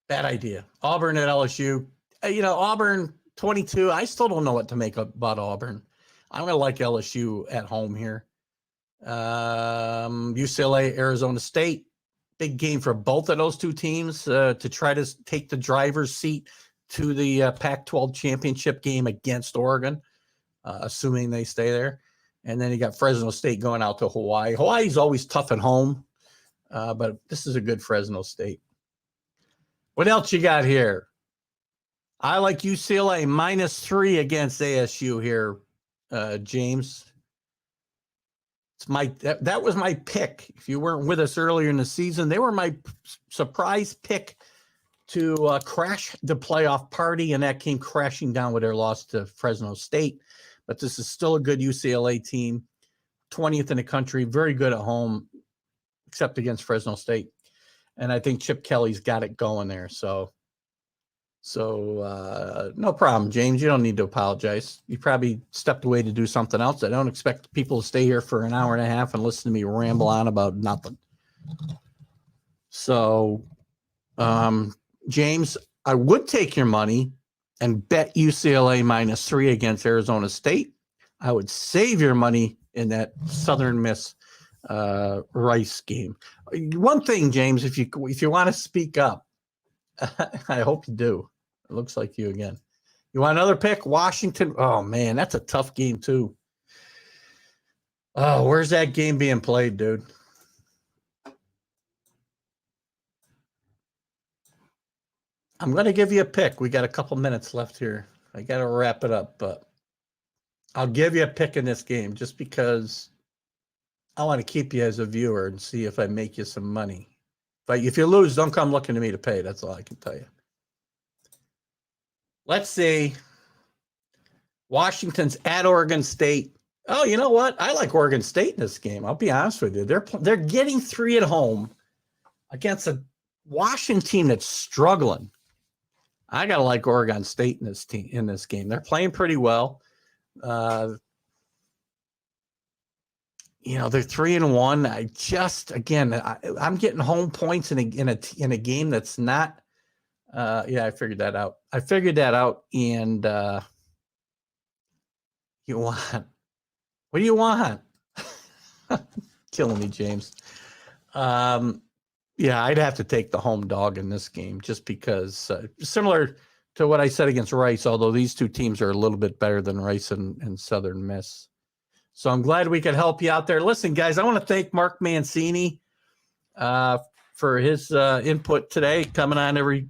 Bad idea. Auburn at LSU. Auburn 22. I still don't know what to make about Auburn. I'm going to like LSU at home here. UCLA, Arizona State. Big game for both of those two teams to try to take the driver's seat to the Pac-12 championship game against Oregon, assuming they stay there. And then you got Fresno State going out to Hawaii. Hawaii's always tough at home, but this is a good Fresno State. What else you got here? I like UCLA -3 against ASU here, James. That was my pick. If you weren't with us earlier in the season, they were my surprise pick to crash the playoff party, and that came crashing down with their loss to Fresno State. But this is still a good UCLA team, 20th in the country, very good at home, except against Fresno State. And I think Chip Kelly's got it going there. So no problem, James. You don't need to apologize. You probably stepped away to do something else. I don't expect people to stay here for an hour and a half and listen to me ramble on about nothing. So, James, I would take your money and bet UCLA -3 against Arizona State. I would save your money in that Southern Miss Rice game. One thing, James, if you want to speak up, I hope you do. It looks like you again. You want another pick? Washington. Oh man, that's a tough game too. Oh, where's that game being played, dude? I'm going to give you a pick. We got a couple minutes left here. I got to wrap it up, but I'll give you a pick in this game just because I want to keep you as a viewer and see if I make you some money. But if you lose, don't come looking to me to pay. That's all I can tell you. Let's see. Washington's at Oregon State. Oh, you know what? I like Oregon State in this game. I'll be honest with you. They're getting 3 at home against a Washington team that's struggling. I gotta like Oregon State in this game. They're playing pretty well. They're 3-1. I'm getting home points in a game that's not. I figured that out. And what do you want? Killing me, James. I'd have to take the home dog in this game just because similar to what I said against Rice, although these two teams are a little bit better than Rice and Southern Miss. So I'm glad we could help you out there. Listen, guys, I want to thank Mark Mancini for his input today, coming on every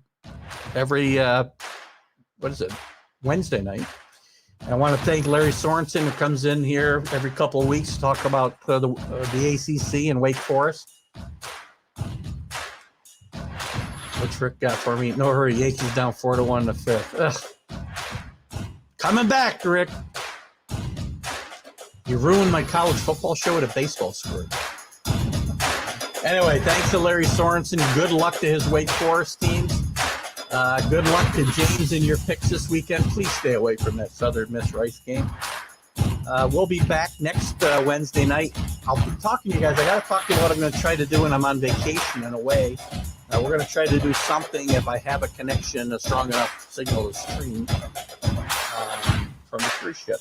Wednesday night. And I want to thank Lary Sorensen, who comes in here every couple of weeks to talk about the ACC and Wake Forest. What's Rick got for me? No hurry. Yankees down 4-1 in the fifth. Ugh. Coming back, Rick. You ruined my college football show with a baseball score. Anyway, thanks to Lary Sorensen. Good luck to his Wake Forest teams. Good luck to James in your picks this weekend. Please stay away from that Southern Miss Rice game. We'll be back next Wednesday night. I'll be talking to you guys. I got to talk to you about what I'm going to try to do when I'm on vacation and away. We're going to try to do something if I have a connection, a strong enough signal to stream from the cruise ship.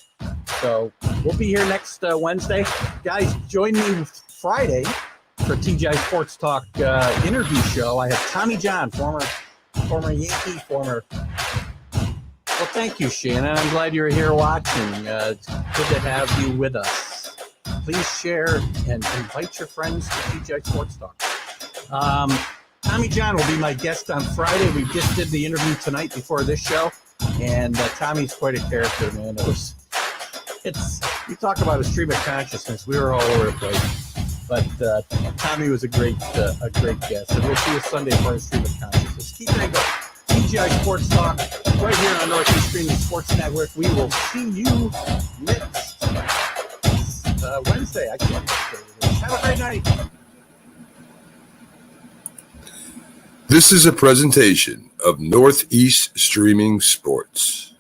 So we'll be here next Wednesday. Guys, join me Friday for TGI Sports Talk interview show. I have Tommy John, former Yankee, Well, thank you, Shannon. I'm glad you're here watching. It's good to have you with us. Please share and invite your friends to TGI Sports Talk. Tommy John will be my guest on Friday. We just did the interview tonight before this show, and Tommy's quite a character, man. You talk about a stream of consciousness. We were all over the place, but Tommy was a great guest, and we'll see you Sunday for a stream of consciousness. Keep that going. TGI Sports Talk right here on Northeast Streaming Sports Network. We will see you next Wednesday. I can't have a great night. This is a presentation of Northeast Streaming Sports.